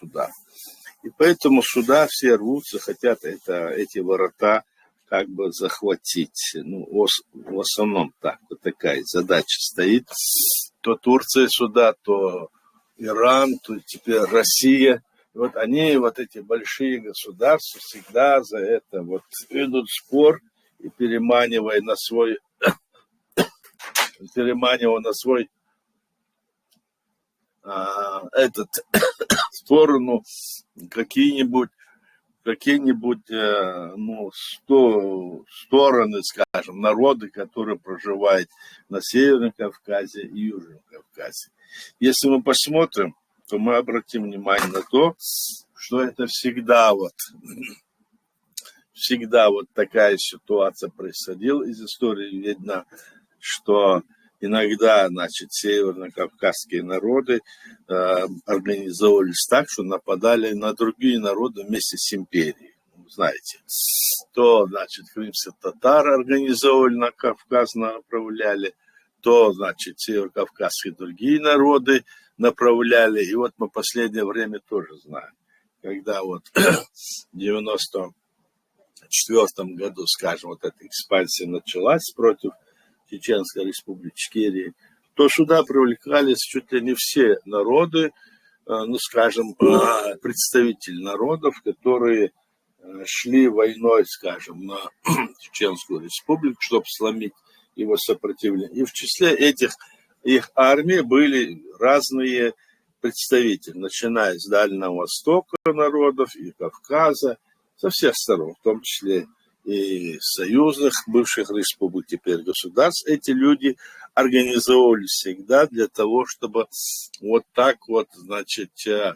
туда. И поэтому сюда все рвутся, хотят эти ворота как бы захватить. Ну, в основном так, вот такая задача стоит. То Турция сюда, то Иран, то теперь Россия. Вот они, вот эти большие государства, всегда за это вот ведут спор и переманивая на свой сторону какие-нибудь стороны, скажем, народы, которые проживают на Северном Кавказе и Южном Кавказе. Если мы посмотрим, то мы обратим внимание на то, что это всегда вот такая ситуация происходила. Из истории видно, что иногда, северно-кавказские народы организовывались так, что нападали на другие народы вместе с империей. Знаете, то, крымских татар организовывали на Кавказ, направляли, то, северо-кавказские другие народы направляли. И вот мы в последнее время тоже знаем, когда вот в 94 году, скажем, вот эта экспансия началась против Чеченской республики Ичкерии, то сюда привлекались чуть ли не все народы, представители народов, которые шли войной, скажем, на Чеченскую республику, чтобы сломить его сопротивление. И в числе их армий были разные представители, начиная с Дальнего Востока народов и Кавказа, со всех сторон, в том числе и союзных бывших республик, теперь государств. Эти люди организовывались всегда для того, чтобы вот так вот,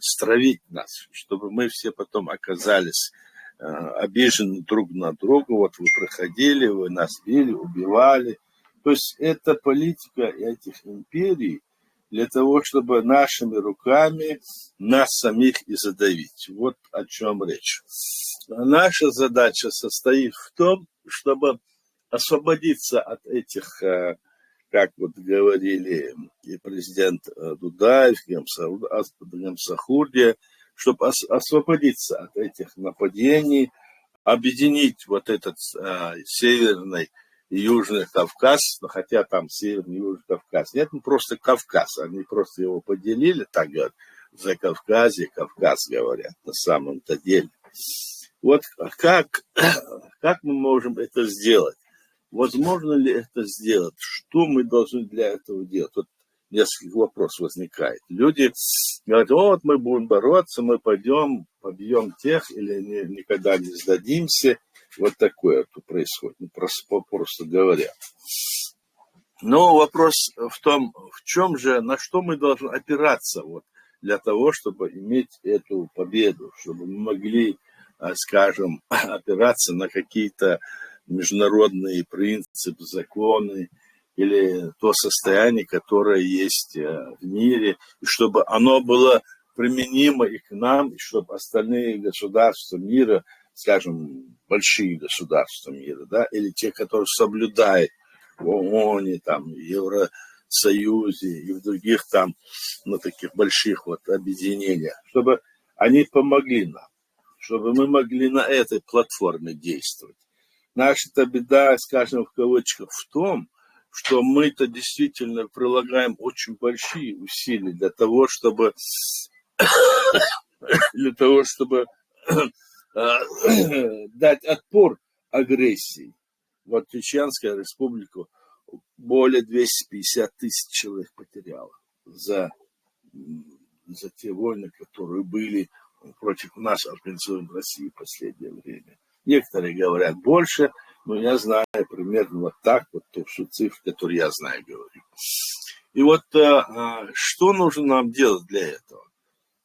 стравить нас, чтобы мы все потом оказались обижены друг на друга. Вот вы проходили, вы нас били, убивали. То есть это политика этих империй для того, чтобы нашими руками нас самих и задавить. Вот о чем речь. Наша задача состоит в том, чтобы освободиться от этих, как вот говорили и президент Дудаев, Гамсахурдия, чтобы освободиться от этих нападений, объединить вот этот северный и Южный Кавказ, хотя там Северный и Южный Кавказ нет, просто Кавказ, они просто его поделили, так говорят, за Кавказе, Кавказ говорят, на самом-то деле. Вот как мы можем это сделать? Возможно ли это сделать? Что мы должны для этого делать? Вот несколько вопросов возникает. Люди говорят, вот мы будем бороться, мы пойдем, побьем тех или никогда не сдадимся. Вот такое тут происходит, просто говоря. Но вопрос в том, на что мы должны опираться вот, для того, чтобы иметь эту победу, чтобы мы могли, скажем, опираться на какие-то международные принципы, законы или то состояние, которое есть в мире, и чтобы оно было применимо и к нам, и чтобы остальные государства мира, скажем, большие государства мира, да, или те, которые соблюдают в ООН, там, в Евросоюзе и в других там, таких больших вот объединениях, чтобы они помогли нам, чтобы мы могли на этой платформе действовать. Наша-то беда, скажем, в кавычках, в том, что мы-то действительно прилагаем очень большие усилия для того, чтобы дать отпор агрессии. Вот Чеченская республика более 250 тысяч человек потеряла за те войны, которые были против нас организованы в России в последнее время. Некоторые говорят больше, но я знаю примерно вот так, вот ту цифру, которую я знаю, говорю. И вот что нужно нам делать для этого?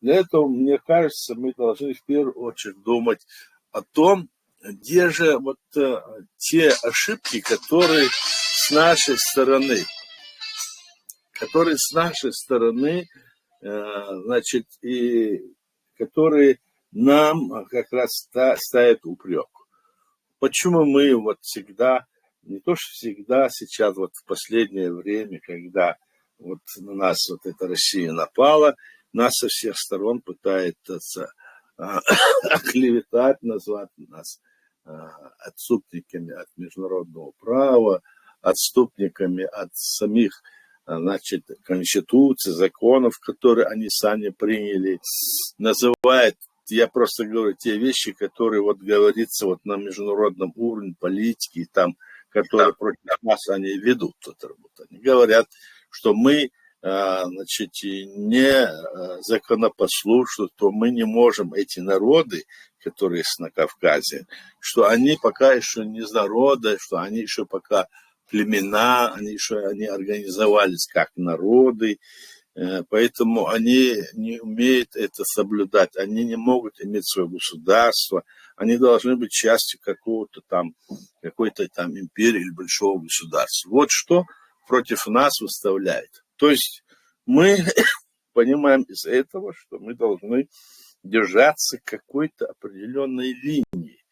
Для этого, мне кажется, мы должны в первую очередь думать о том, где же вот те ошибки, которые с нашей стороны, и которые нам как раз ставят упрек. Почему мы вот всегда, не то что всегда, сейчас вот в последнее время, когда вот на нас вот эта Россия напала, нас со всех сторон пытается оклеветать, назвать нас отступниками от международного права, отступниками от самих, значит, конституций, законов, которые они сами приняли, называет, я просто говорю, те вещи, которые вот говорится вот на международном уровне политики, там, которые против нас они ведут эту работу. Они говорят, что мы, значит, не законопослушны, то мы не можем, эти народы, которые есть на Кавказе, что они пока еще не народы, что они еще пока племена, они организовались как народы, поэтому они не умеют это соблюдать, они не могут иметь свое государство, они должны быть частью какой-то там империи или большого государства. Вот что против нас выставляет. То есть мы понимаем из этого, что мы должны держаться какой-то определенной линии,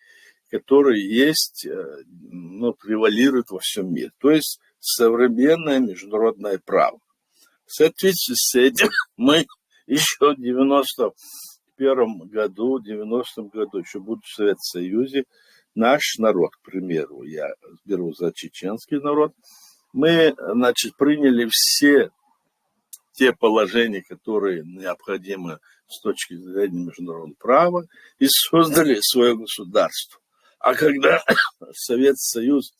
которая есть, превалирует во всем мире. То есть современное международное право. В соответствии с этим мы еще в 91 году, 90-м году, еще будучи в Советском Союзе, наш народ, к примеру, я беру за чеченский народ, мы, значит, приняли все те положения, которые необходимы с точки зрения международного права, и создали свое государство. А когда Советский Союз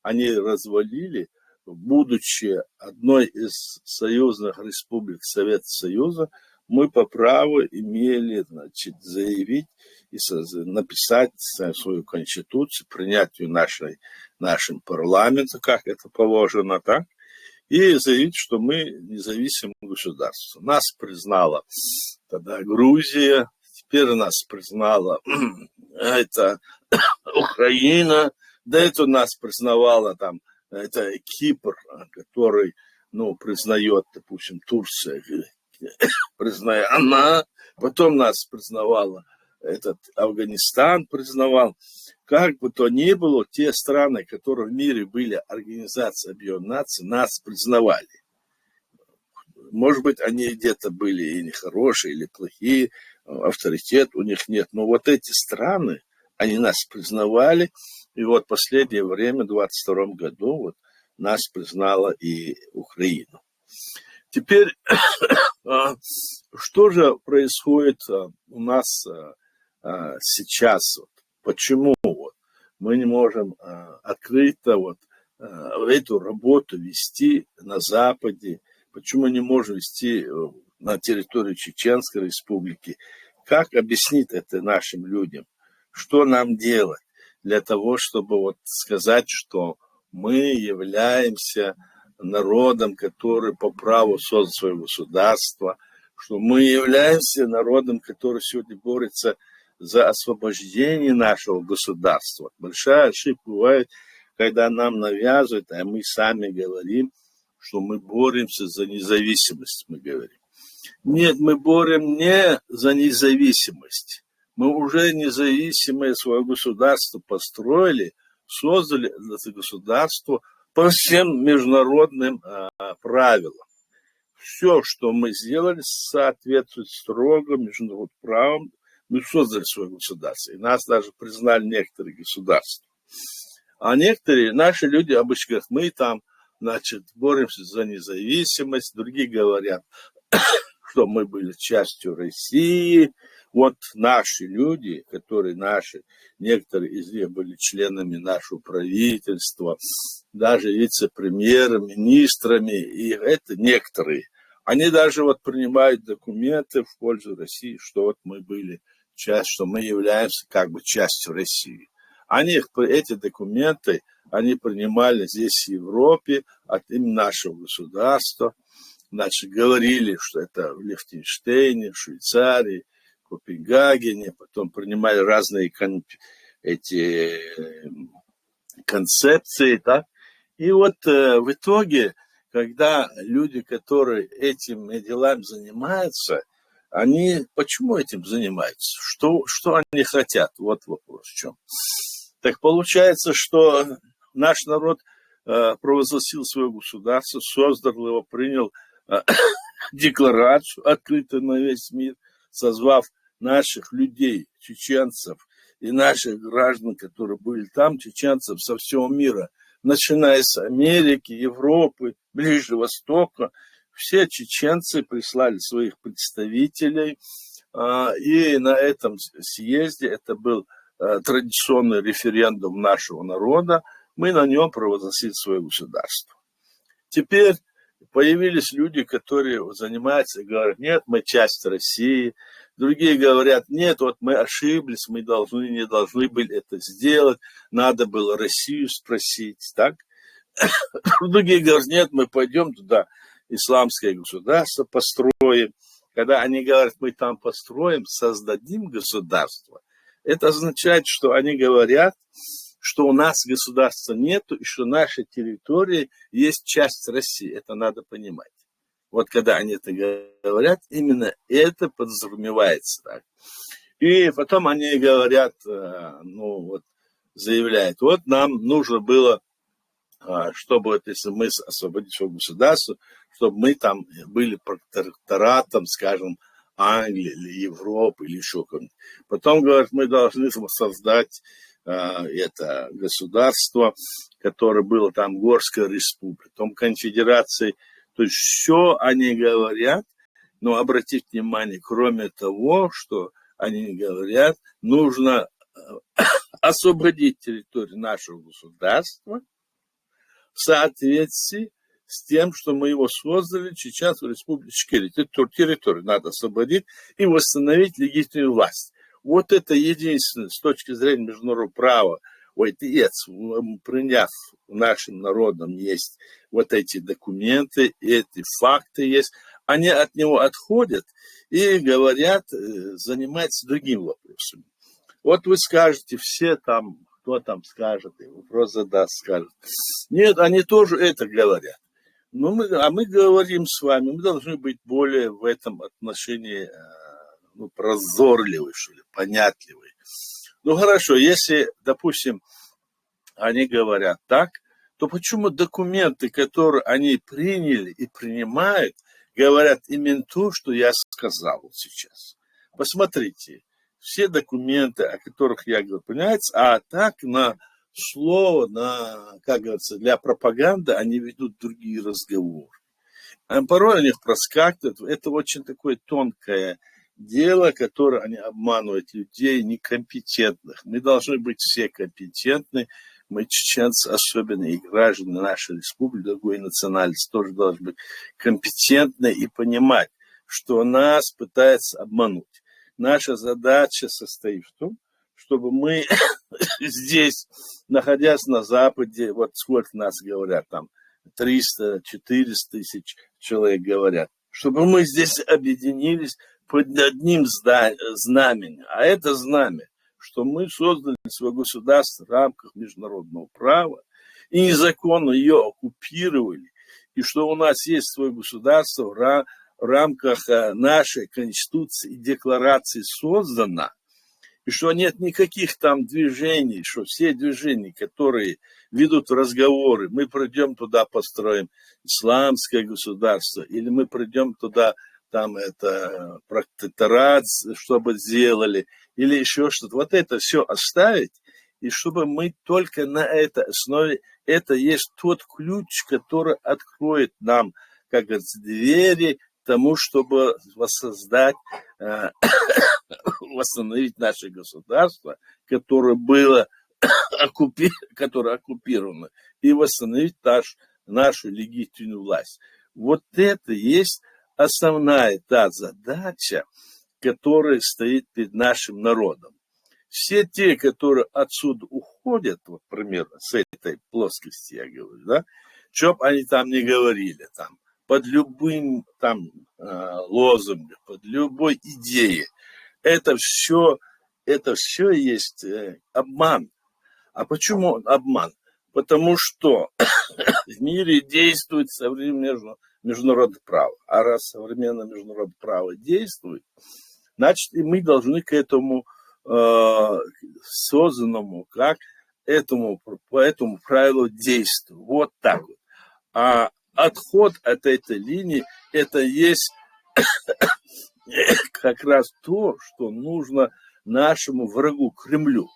они развалили, будучи одной из союзных республик Советского Союза, мы по праву имели, значит, заявить и написать свою конституцию, принять ее нашим парламентом, как это положено, так, и заявить, что мы независимое государство. Нас признала тогда Грузия, теперь нас признала это Украина, до этого нас признавала там это Кипр, который, признает, допустим, Турция, признает она, потом нас признавала этот Афганистан, признавал. Как бы то ни было, те страны, которые в мире были Организацией Объединенных Наций, нас признавали. Может быть, они где-то были и нехорошие, или плохие, авторитет у них нет. Но вот эти страны, они нас признавали. И вот в последнее время, в 2022 году, вот, нас признала и Украина. Теперь, что же происходит у нас сейчас? Почему мы не можем открыто эту работу вести на Западе? Почему не можем вести на территории Чеченской Республики? Как объяснить это нашим людям? Что нам делать для того, чтобы сказать, что мы являемся народом, который по праву создал свое государство, что мы являемся народом, который сегодня борется за освобождение нашего государства. Большая ошибка бывает, когда нам навязывают, а мы сами говорим, что мы боремся за независимость, мы говорим. Нет, мы борем не за независимость. Мы уже независимое свое государство построили, создали это государство по всем международным правилам. Все, что мы сделали, соответствует строго международным правам. Мы создали свое государство. И нас даже признали некоторые государства. А некоторые наши люди обычно говорят, мы там, значит, боремся за независимость. Другие говорят, что мы были частью России. Вот наши люди, которые некоторые из них были членами нашего правительства, даже вице-премьерами, министрами, и это некоторые. Они даже принимают документы в пользу России, что мы были что мы являемся как бы частью России. Эти документы они принимали здесь, в Европе, от имени нашего государства. Значит, говорили, что это в Лихтенштейне, в Швейцарии, в Копенгагене, потом принимали разные эти концепции, да. И в итоге, когда люди, которые этими делами занимаются, почему этим занимаются? Что они хотят? Вот вопрос в чем. Так получается, что наш народ провозгласил свое государство, создал его, принял декларацию, открытую на весь мир, созвав наших людей, чеченцев и наших граждан, которые были там, чеченцев со всего мира, начиная с Америки, Европы, Ближнего Востока. Все чеченцы прислали своих представителей, и на этом съезде, это был традиционный референдум нашего народа, мы на нем провозгласили свое государство. Теперь появились люди, которые занимаются и говорят, нет, мы часть России. Другие говорят, нет, вот мы ошиблись, мы не должны были это сделать, надо было Россию спросить, так? Другие говорят, нет, мы пойдем туда, исламское государство построим. Когда они говорят, мы там построим, создадим государство, это означает, что они говорят, что у нас государства нету, и что наша территория есть часть России. Это надо понимать. Вот когда они это говорят, именно это подразумевается так. И потом они говорят, заявляют, вот нам нужно было, чтобы, вот, если мы освободили свое государство, чтобы мы там были протекторатом, скажем, Англии или Европы или еще кого-нибудь. Потом, говорят, мы должны создать это государство, которое было там Горская республика, потом конфедерации. То есть все они говорят, но обратите внимание, кроме того, что они говорят, нужно освободить территорию нашего государства в соответствии с тем, что мы его создали, Чеченскую республику Ичкерия. Территорию надо освободить и восстановить легитимную власть. Вот это единственное, с точки зрения международного права, приняв нашим народом, есть вот эти документы, эти факты есть, они от него отходят и говорят, занимаются другим вопросом. Вот вы скажете, все там, кто там скажет, и вопрос задаст, скажет. Нет, они тоже это говорят. Но мы говорим с вами, мы должны быть более в этом отношении прозорливый, что ли, понятливый. Ну, хорошо, если, допустим, они говорят так, то почему документы, которые они приняли и принимают, говорят именно то, что я сказал вот сейчас? Посмотрите, все документы, о которых я говорю, понимаете, а так на слово, как говорится, для пропаганды они ведут другие разговоры. А порой у них проскакивает, это очень такое тонкое дело, которое они обманывают людей некомпетентных. Мы должны быть все компетентны. Мы, чеченцы, особенно и граждане нашей республики, другой национальности, тоже должны быть компетентны и понимать, что нас пытаются обмануть. Наша задача состоит в том, чтобы мы здесь, находясь на Западе, вот сколько нас говорят, там 300-400 тысяч человек говорят, чтобы мы здесь объединились под одним знаменем. А это знамя, что мы создали свое государство в рамках международного права и незаконно ее оккупировали, и что у нас есть свое государство в рамках нашей Конституции и Декларации создано, и что нет никаких там движений, что все движения, которые ведут разговоры, мы придем туда, построим исламское государство, или мы придем туда, там это протекторат, чтобы сделали, или еще что-то. Вот это все оставить, и чтобы мы только на этой основе, это есть тот ключ, который откроет нам, как говорится, двери к тому, чтобы воссоздать, восстановить наше государство, которое было оккупировано, и восстановить нашу легитимную власть. Вот это есть основная та задача, которая стоит перед нашим народом. Все те, которые отсюда уходят, вот примерно с этой плоскости я говорю, да, что бы они там ни говорили, там, под любым там лозунгом, под любой идеей, это все есть обман. А почему обман? Потому что в мире действует современное международное право. А раз современное международное право действует, значит, и мы должны к этому созданному, по этому правилу действовать. Вот так вот. А отход от этой линии, это есть как раз то, что нужно нашему врагу Кремлю.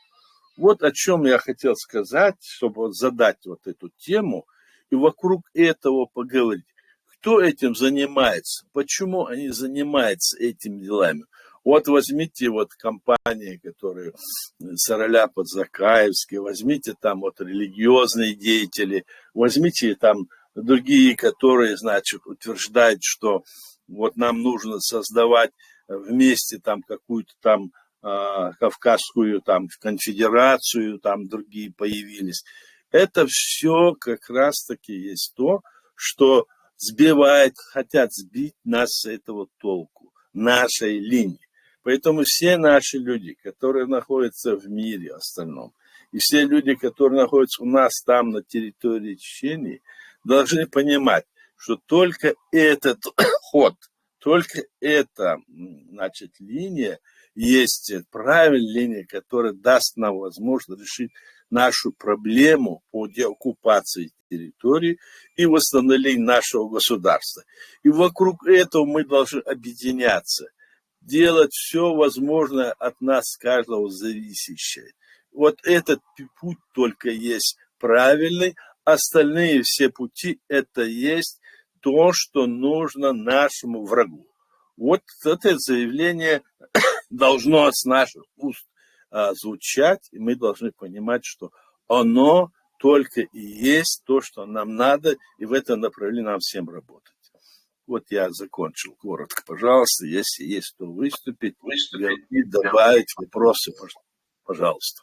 Вот о чем я хотел сказать, чтобы вот задать вот эту тему и вокруг этого поговорить. Кто этим занимается? Почему они занимаются этими делами? Вот возьмите вот компании, которые Сараля-Подзакаевские, возьмите там вот религиозные деятели, возьмите там другие, которые, значит, утверждают, что вот нам нужно создавать вместе там какую-то там Кавказскую там конфедерацию, там другие появились. Это все как раз-таки есть то, что сбивает, хотят сбить нас с этого толку, нашей линии. Поэтому все наши люди, которые находятся в мире остальном, и все люди, которые находятся у нас там на территории Чечни, должны понимать, что только этот ход, только эта, значит, линия есть правильная линия, которая даст нам возможность решить нашу проблему по деоккупации территории и восстановлению нашего государства. И вокруг этого мы должны объединяться, делать все возможное от нас, каждого зависящее. Вот этот путь только есть правильный, остальные все пути это есть то, что нужно нашему врагу. Вот это заявление должно с наших уст звучать, и мы должны понимать, что оно только и есть то, что нам надо, и в этом направлении нам всем работать. Вот я закончил коротко. Пожалуйста, если есть кто выступить, и добавить вопросы, пожалуйста.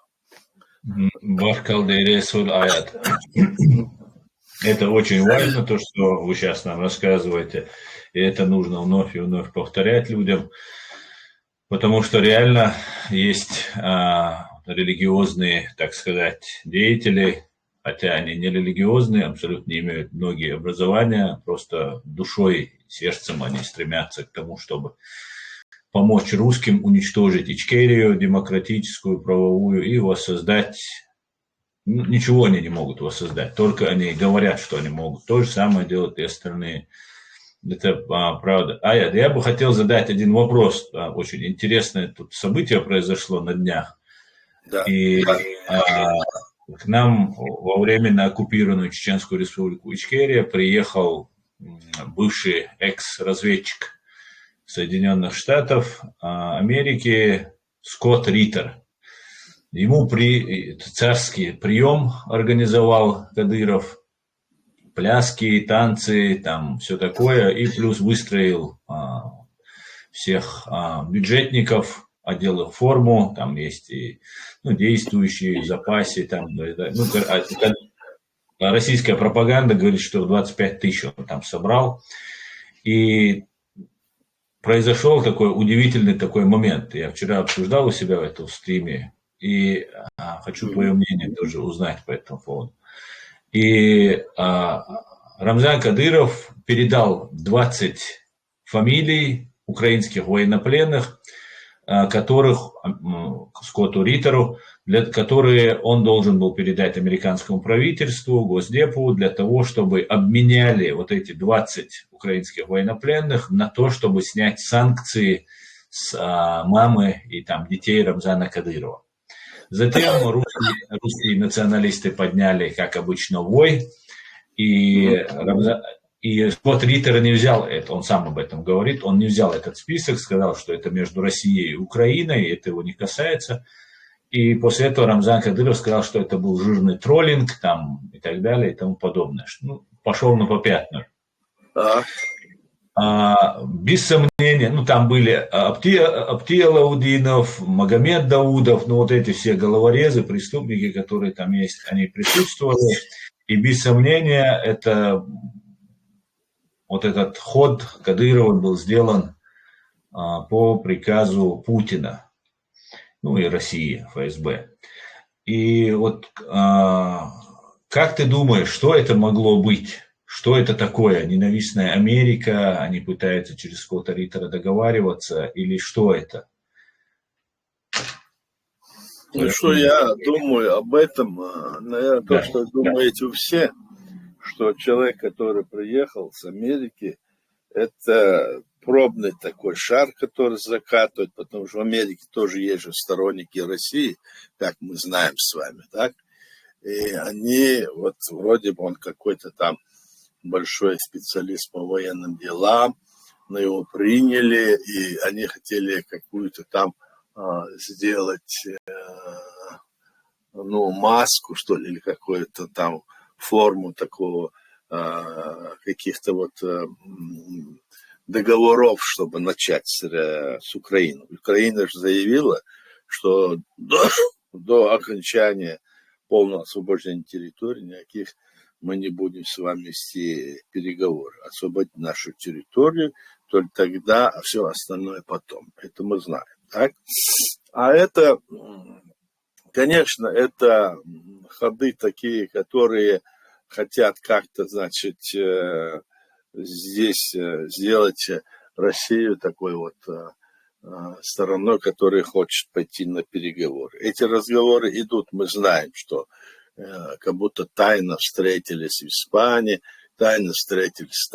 Это очень важно, то, что вы сейчас нам рассказываете, и это нужно вновь и вновь повторять людям, потому что реально есть религиозные, так сказать, деятели, хотя они не религиозные, абсолютно не имеют многие образования, просто душой, сердцем они стремятся к тому, чтобы помочь русским уничтожить Ичкерию, демократическую, правовую, и воссоздать. Ничего они не могут воссоздать, только они говорят, что они могут. То же самое делают и остальные. Это правда. Я бы хотел задать один вопрос. Очень интересное тут событие произошло на днях. Да. И к нам во временно оккупированную Чеченскую республику Ичкерия приехал бывший экс-разведчик Соединенных Штатов Америки Скотт Риттер. Ему царский прием организовал Кадыров, пляски, танцы, там все такое, и плюс выстроил всех бюджетников, одел их в форму, там есть и действующие в запасе, там, российская пропаганда говорит, что 25 тысяч он там собрал, и произошел такой удивительный такой момент. Я вчера обсуждал у себя в этом стриме, и хочу твое мнение тоже узнать по этому поводу. И Рамзан Кадыров передал 20 фамилий украинских военнопленных, которых Скотту Риттеру, которые он должен был передать американскому правительству, Госдепу, для того, чтобы обменяли вот эти 20 украинских военнопленных на то, чтобы снять санкции с мамы и там детей Рамзана Кадырова. Затем русские националисты подняли, как обычно, вой, и Скотт Риттер не взял это, он сам об этом говорит, он не взял этот список, сказал, что это между Россией и Украиной, и это его не касается. И после этого Рамзан Кадыров сказал, что это был жирный троллинг там, и так далее, и тому подобное. Пошел на попятную. Без сомнения, там были Аптия Лаудинов, Магомед Даудов, вот эти все головорезы, преступники, которые там есть, они присутствовали. И без сомнения, вот этот ход Кадырова был сделан по приказу Путина, и России, ФСБ. И вот как ты думаешь, что это могло быть? Что это такое? Ненавистная Америка? Они пытаются через Скотта Риттера договариваться? Или что это? Что я думаю об этом, наверное, то, что думаете все, что человек, который приехал с Америки, это пробный такой шар, который закатывает, потому что в Америке тоже есть же сторонники России, как мы знаем с вами, так? И они, вот вроде бы он какой-то там большой специалист по военным делам, но его приняли, и они хотели какую-то там сделать, маску, что ли, или какую-то там форму такого, каких-то вот договоров, чтобы начать с Украиной. Украина же заявила, что до окончания полного освобождения территории никаких мы не будем с вами вести переговоры. Освободить нашу территорию только тогда, а все остальное потом. Это мы знаем. Так? А это, конечно, это ходы такие, которые хотят как-то, значит, здесь сделать Россию такой вот стороной, которая хочет пойти на переговоры. Эти разговоры идут, мы знаем, что как будто тайно встретились в Испании, тайно встретились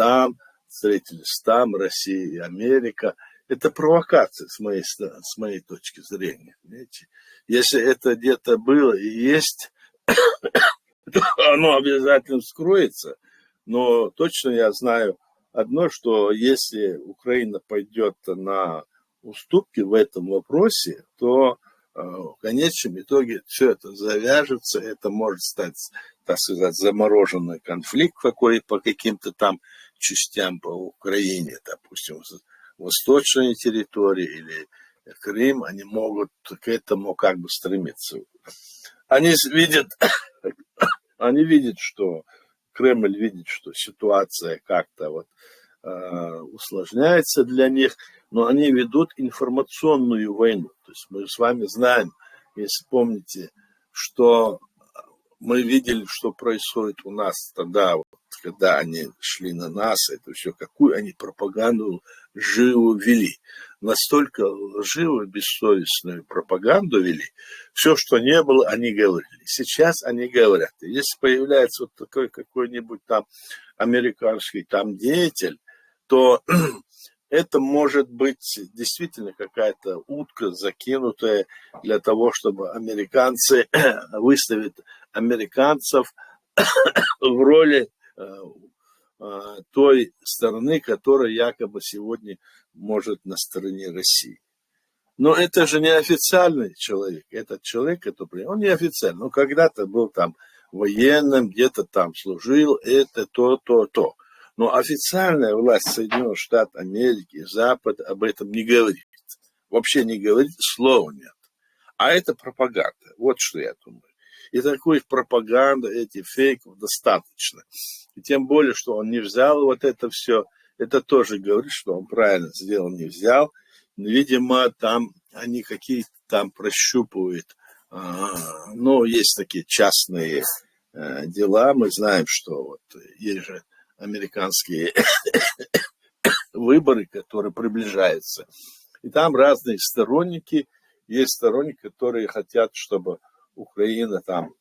там, Россия и Америка. Это провокация с моей точки зрения. Понимаете? Если это где-то было и есть, то оно обязательно вскроется. Но точно я знаю одно, что если Украина пойдет на уступки в этом вопросе, то в конечном итоге все это завяжется, это может стать, так сказать, замороженный конфликт какой по каким-то там частям по Украине, допустим, восточной территории или Крым, они могут к этому как бы стремиться. Они видят, что Кремль видит, что ситуация как-то вот усложняется для них, но они ведут информационную войну. То есть мы с вами знаем, если помните, что мы видели, что происходит у нас тогда, вот, когда они шли на нас, это все, какую они пропаганду живо вели. Настолько лживую, бессовестную пропаганду вели. Все, что не было, они говорили. Сейчас они говорят. Если появляется вот такой какой-нибудь там американский там деятель, то это может быть действительно какая-то утка, закинутая для того, чтобы американцы выставят американцев в роли той стороны, которая якобы сегодня может на стороне России. Но это же не официальный человек. Этот человек, он не официальный. Он когда-то был там военным, где-то там служил, это то. Но официальная власть Соединенных Штатов Америки, Запад об этом не говорит. Вообще не говорит, слова нет. А это пропаганда. Вот что я думаю. И такой пропаганды, этих фейков достаточно. И тем более, что он не взял вот это все. Это тоже говорит, что он правильно сделал, не взял. Видимо, там они какие-то там прощупывают. Есть такие частные дела. Мы знаем, что вот есть же американские выборы, которые приближаются. И там разные сторонники. Есть сторонники, которые хотят, чтобы Украина там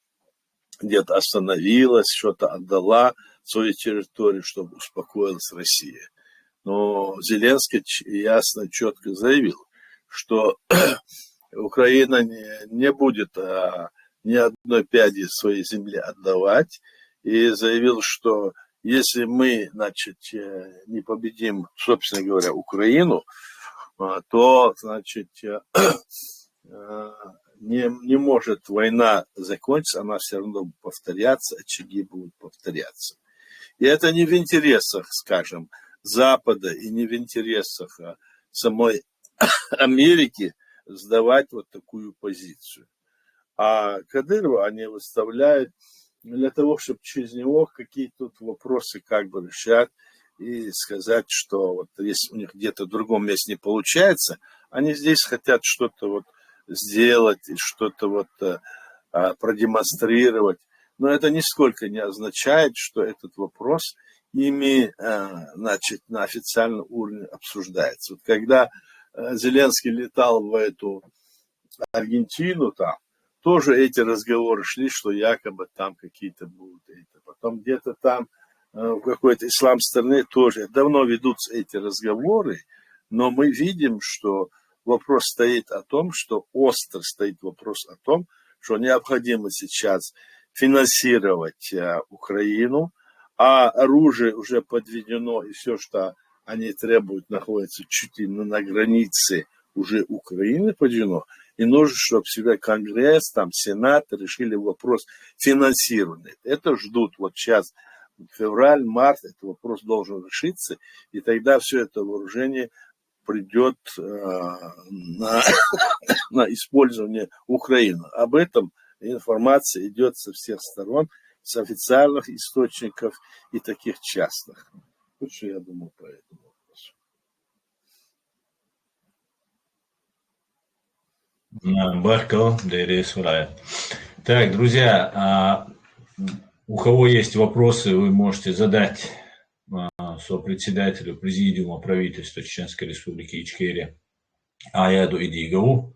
где-то остановилась, что-то отдала свою территорию, чтобы успокоилась Россия. Но Зеленский ясно, четко заявил, что Украина не будет ни одной пяди своей земли отдавать. И заявил, что если мы, значит, не победим, собственно говоря, Украину, то, значит, не может война закончиться, она все равно будет повторяться, очаги будут повторяться. И это не в интересах, скажем, Запада и не в интересах самой Америки сдавать вот такую позицию. А Кадырова они выставляют для того, чтобы через него какие-то тут вопросы как бы решать и сказать, что вот если у них где-то в другом месте не получается, они здесь хотят что-то вот сделать и что-то вот продемонстрировать. Но это нисколько не означает, что этот вопрос ими, значит, на официальном уровне обсуждается. Вот когда Зеленский летал в эту Аргентину, там, тоже эти разговоры шли, что якобы там какие-то будут. Потом где-то там в какой-то исламской стране тоже давно ведутся эти разговоры, но мы видим, что вопрос стоит о том, что остро стоит вопрос о том, что необходимо сейчас финансировать Украину, а оружие уже подведено, и все, что они требуют, находится чуть ли не на границе уже Украины подведено, и нужно, чтобы себе Конгресс, там, Сенат решили вопрос финансирования. Это ждут вот сейчас, февраль, март, этот вопрос должен решиться, и тогда все это вооружение придет на использование Украины. Об этом информация идет со всех сторон, с официальных источников и таких частных. Вот что я думаю по этому вопросу. Баркал, так, друзья, у кого есть вопросы, вы можете задать сопредседателю Президиума правительства Чеченской Республики Ичкерия Аяду Идигову.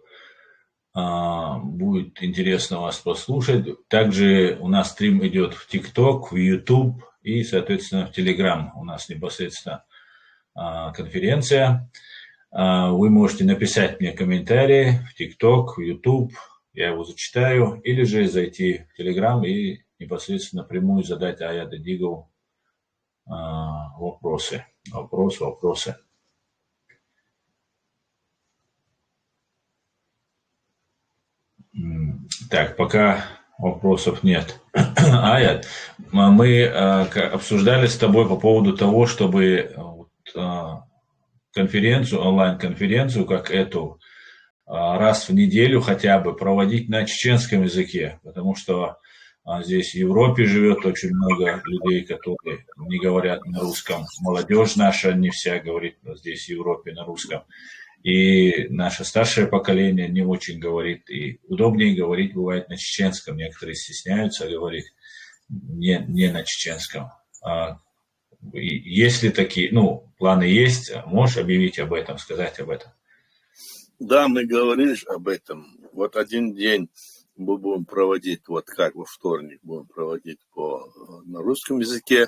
Будет интересно вас послушать. Также у нас стрим идет в ТикТок, в YouTube и, соответственно, в Telegram. У нас непосредственно конференция. Вы можете написать мне комментарии в ТикТок, в YouTube. Я его зачитаю. Или же зайти в Telegram и непосредственно напрямую задать Аяду Идигову вопросы. Вопросы. Так, пока вопросов нет. Аят, мы обсуждали с тобой по поводу того, чтобы конференцию, онлайн-конференцию, как эту, раз в неделю хотя бы проводить на чеченском языке, потому что здесь в Европе живет очень много людей, которые не говорят на русском. Молодежь наша не вся говорит здесь в Европе на русском. И наше старшее поколение не очень говорит. И удобнее говорить бывает на чеченском. Некоторые стесняются говорить не на чеченском. Есть ли такие, планы есть? Можешь объявить об этом, сказать об этом? Да, мы говорили об этом. Вот один день мы будем проводить, вот как во вторник будем проводить на русском языке,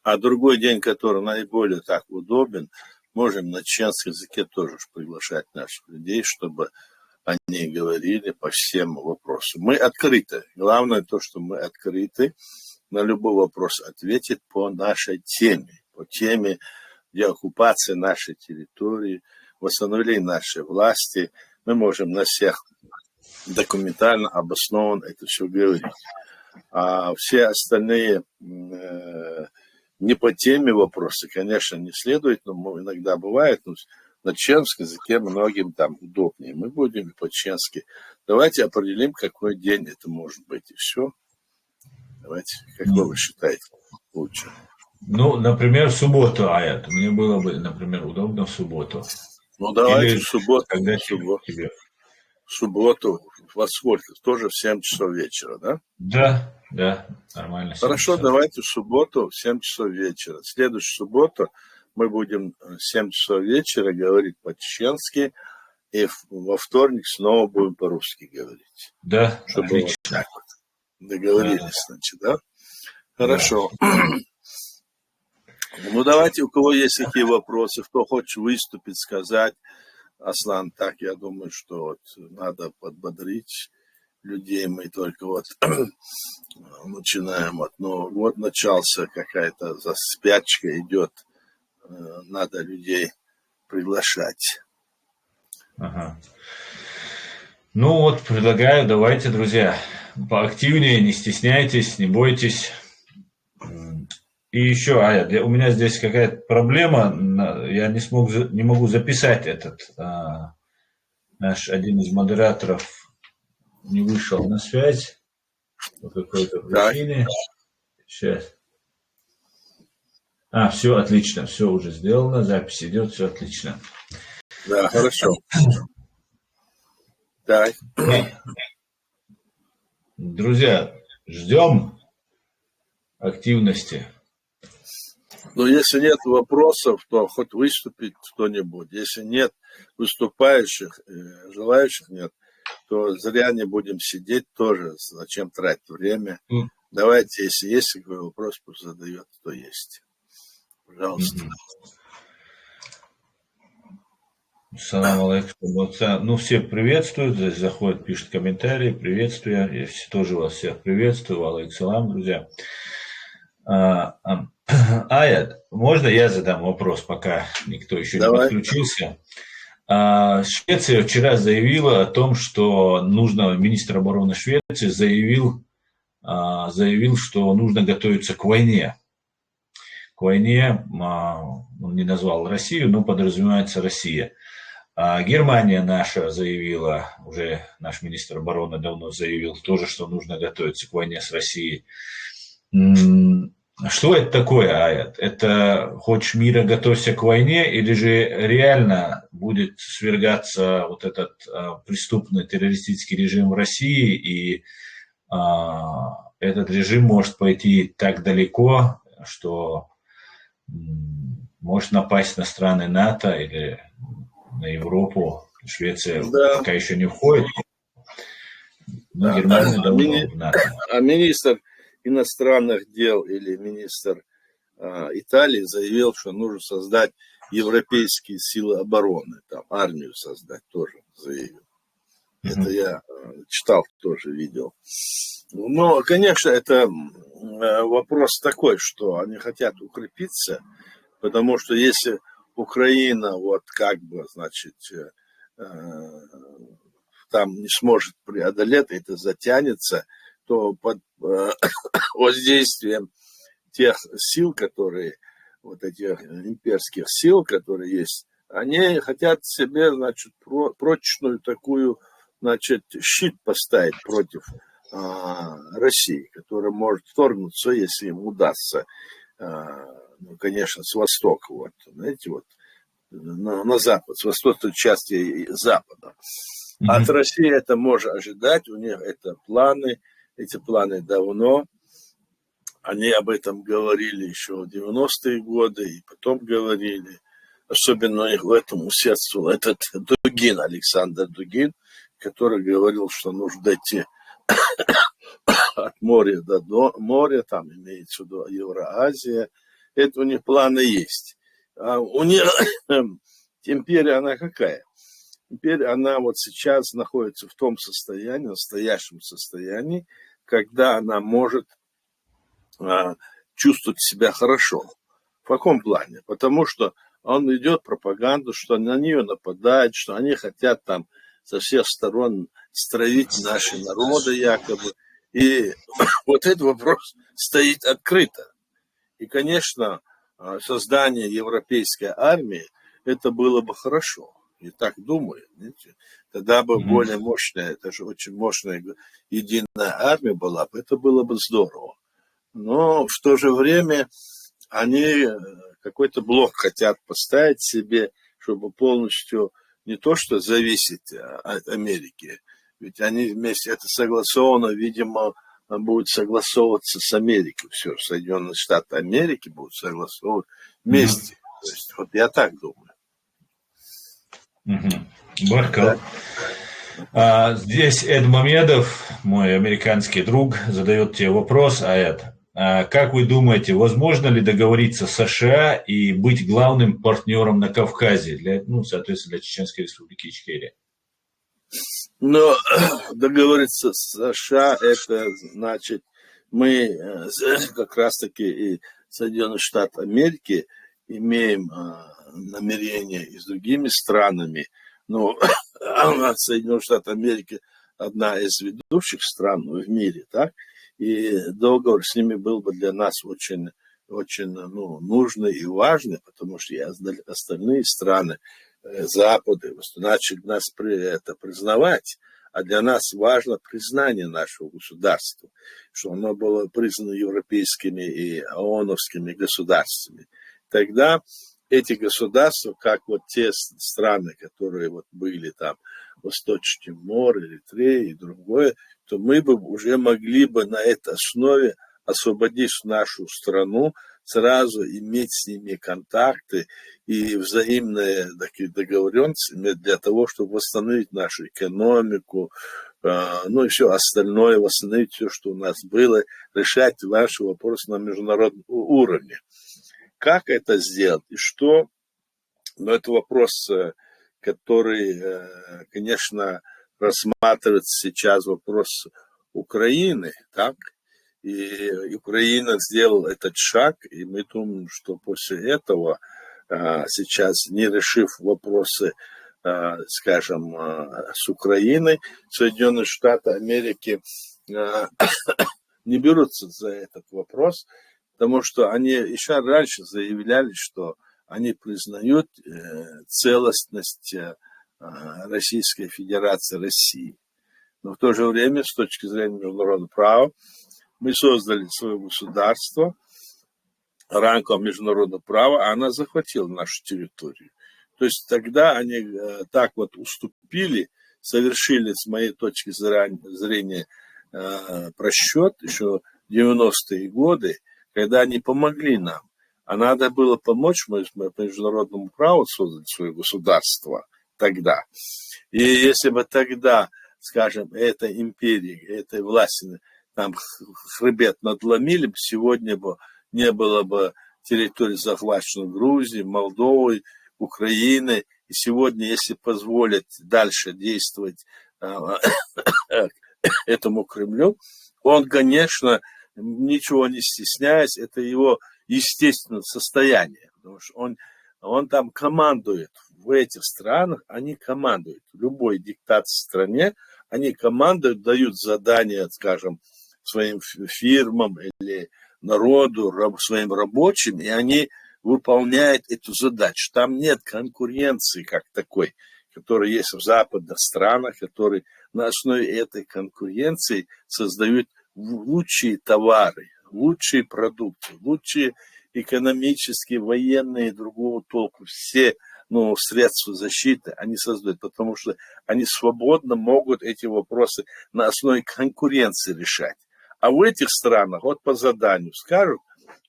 а другой день, который наиболее так удобен, можем на чеченском языке тоже приглашать наших людей, чтобы они говорили по всем вопросам. Мы открыты. Главное то, что мы открыты на любой вопрос ответить по нашей теме, по теме деоккупации нашей территории, восстановления нашей власти. Мы можем на всех документально обоснованно это все говорить. А все остальные не по теме вопросы, конечно, не следует, но иногда бывает, на чеченском языке многим там удобнее. Мы будем по-чеченски. Давайте определим, какой день это может быть, и все. Давайте, как вы считаете лучше? Например, в субботу, Аят. Мне было бы, например, удобно в субботу. Давайте в субботу. Когда тебе? В субботу во сколько? Тоже в 7 часов вечера, да? Да, нормально. Хорошо, давайте в субботу в 7 часов вечера. В следующую субботу мы будем в 7 часов вечера говорить по-чеченски, и во вторник снова будем по-русски говорить. Да, чтобы отлично. Вот так вот договорились, значит, да? Хорошо. Да. Давайте, у кого есть какие вопросы, кто хочет выступить, сказать. Аслан, так, я думаю, что вот надо подбодрить людей. Мы только вот начинаем. Но вот начался какая-то спячка идет. Надо людей приглашать. Ага. Предлагаю, давайте, друзья, поактивнее, не стесняйтесь, не бойтесь. И еще, Аят, у меня здесь какая-то проблема, я не могу записать наш один из модераторов не вышел на связь по какой-то причине. Сейчас. Все отлично, все уже сделано, запись идет, все отлично. Да, хорошо. Так. Друзья, ждем активности. Если нет вопросов, то хоть выступить кто-нибудь. Если нет выступающих, желающих нет, то зря не будем сидеть тоже, зачем тратить время. Давайте, если есть какой вопрос, пусть задает, кто есть. Пожалуйста. Салам алейкум. Ну, все приветствуют, здесь заходят, пишут комментарии, приветствия. Я тоже вас всех приветствую. Алейкум салам, друзья. Аят, можно я задам вопрос, пока никто еще не подключился? Швеция вчера заявила о том, что министр обороны Швеции заявил, что нужно готовиться к войне. К войне, он не назвал Россию, но подразумевается Россия. Германия наша заявила, уже наш министр обороны давно заявил тоже, что нужно готовиться к войне с Россией. Что это такое, Аят? Это хочешь мира, готовься к войне, или же реально будет свергаться вот этот преступный террористический режим в России, и этот режим может пойти так далеко, что может напасть на страны НАТО или на Европу? Швеция пока еще не входит, но Германия давно в НАТО. А министр иностранных дел или министр Италии заявил, что нужно создать европейские силы обороны, там армию создать тоже заявил. Это я читал, тоже видел. Но, конечно, это вопрос такой, что они хотят укрепиться, потому что если Украина вот как бы, значит, там не сможет преодолеть, это затянется, то под воздействием тех сил, которые, вот этих имперских сил, которые есть, они хотят себе, значит, прочную такую, значит, щит поставить против России, которая может вторгнуться, если им удастся, ну, конечно, с востока, вот, знаете, вот, на запад, с восточной части запада. От России это можно ожидать, у них это планы, эти планы давно, они об этом говорили еще в 90-е годы, и потом говорили, особенно их в этом усердствовал этот Дугин, Александр Дугин, который говорил, что нужно дойти от моря до моря, там имеется в виду Евразия, это у них планы есть. А у них империя, она какая? Теперь она вот сейчас находится в том состоянии, настоящем состоянии, когда она может чувствовать себя хорошо. В каком плане? Потому что он ведет пропаганду, что на нее нападают, что они хотят там со всех сторон стравить наши народы якобы. И вот этот вопрос стоит открыто. И, конечно, создание европейской армии, это было бы хорошо. И так думаю. Видите? Тогда бы более мощная, это же очень мощная единая армия была бы, это было бы здорово. Но в то же время они какой-то блок хотят поставить себе, чтобы полностью не то что зависеть от Америки, ведь они вместе, это согласовано, видимо, будет согласовываться с Америкой. Все, Соединенные Штаты Америки будут согласовывать вместе. То есть, вот я так думаю. Баркал. Здесь Эд Мамедов, мой американский друг, задает тебе вопрос, как вы думаете, возможно ли договориться с США и быть главным партнером на Кавказе, соответственно, для Чеченской Республики Ичкерия? Но договориться с США, это значит, мы как раз-таки и Соединенные Штаты Америки имеем намерения и с другими странами, но Соединенные Штаты Америки одна из ведущих стран в мире, так? И договор с ними был бы для нас очень, очень нужный и важный, потому что и остальные страны Запада начали нас признавать, а для нас важно признание нашего государства, что оно было признано европейскими и ООНовскими государствами. Тогда эти государства, как вот те страны, которые вот были там, Восточный Тимор, Эритрея и другое, то мы бы уже могли бы на этой основе освободить нашу страну сразу иметь с ними контакты и взаимные такие договоренности для того, чтобы восстановить нашу экономику, ну и все остальное, восстановить все, что у нас было, решать наши вопросы на международном уровне. Как это сделать и что? Но это вопрос, который, конечно, рассматривается сейчас, вопрос Украины, так? И Украина сделала этот шаг, и мы думаем, что после этого, сейчас, не решив вопросы, скажем, с Украиной, Соединенные Штаты Америки не берутся за этот вопрос, потому что они еще раньше заявляли, что они признают целостность Российской Федерации, России. Но в то же время, с точки зрения международного права, мы создали свое государство, рамках международного права, а она захватила нашу территорию. То есть тогда они так вот уступили, совершили, с моей точки зрения, просчет еще в 90-е годы, когда они помогли нам. А надо было помочь, мы по международному праву создали свое государство тогда. И если бы тогда, скажем, этой империи, этой власти там хребет надломили бы, сегодня бы не было бы территории, захваченной Грузии, Молдовы, Украины. И сегодня, если позволить дальше действовать этому Кремлю, он, конечно, ничего не стесняясь, это его естественное состояние. Потому что он там командует. В этих странах они командуют. В любой диктатской стране они командуют, дают задания, скажем, своим фирмам или народу, своим рабочим, и они выполняют эту задачу. Там нет конкуренции как такой, которая есть в западных странах, которые на основе этой конкуренции создают лучшие товары, лучшие продукты, лучшие экономические, военные, другого толку, все средства защиты они создают, потому что они свободно могут эти вопросы на основе конкуренции решать. А в этих странах вот по заданию скажут,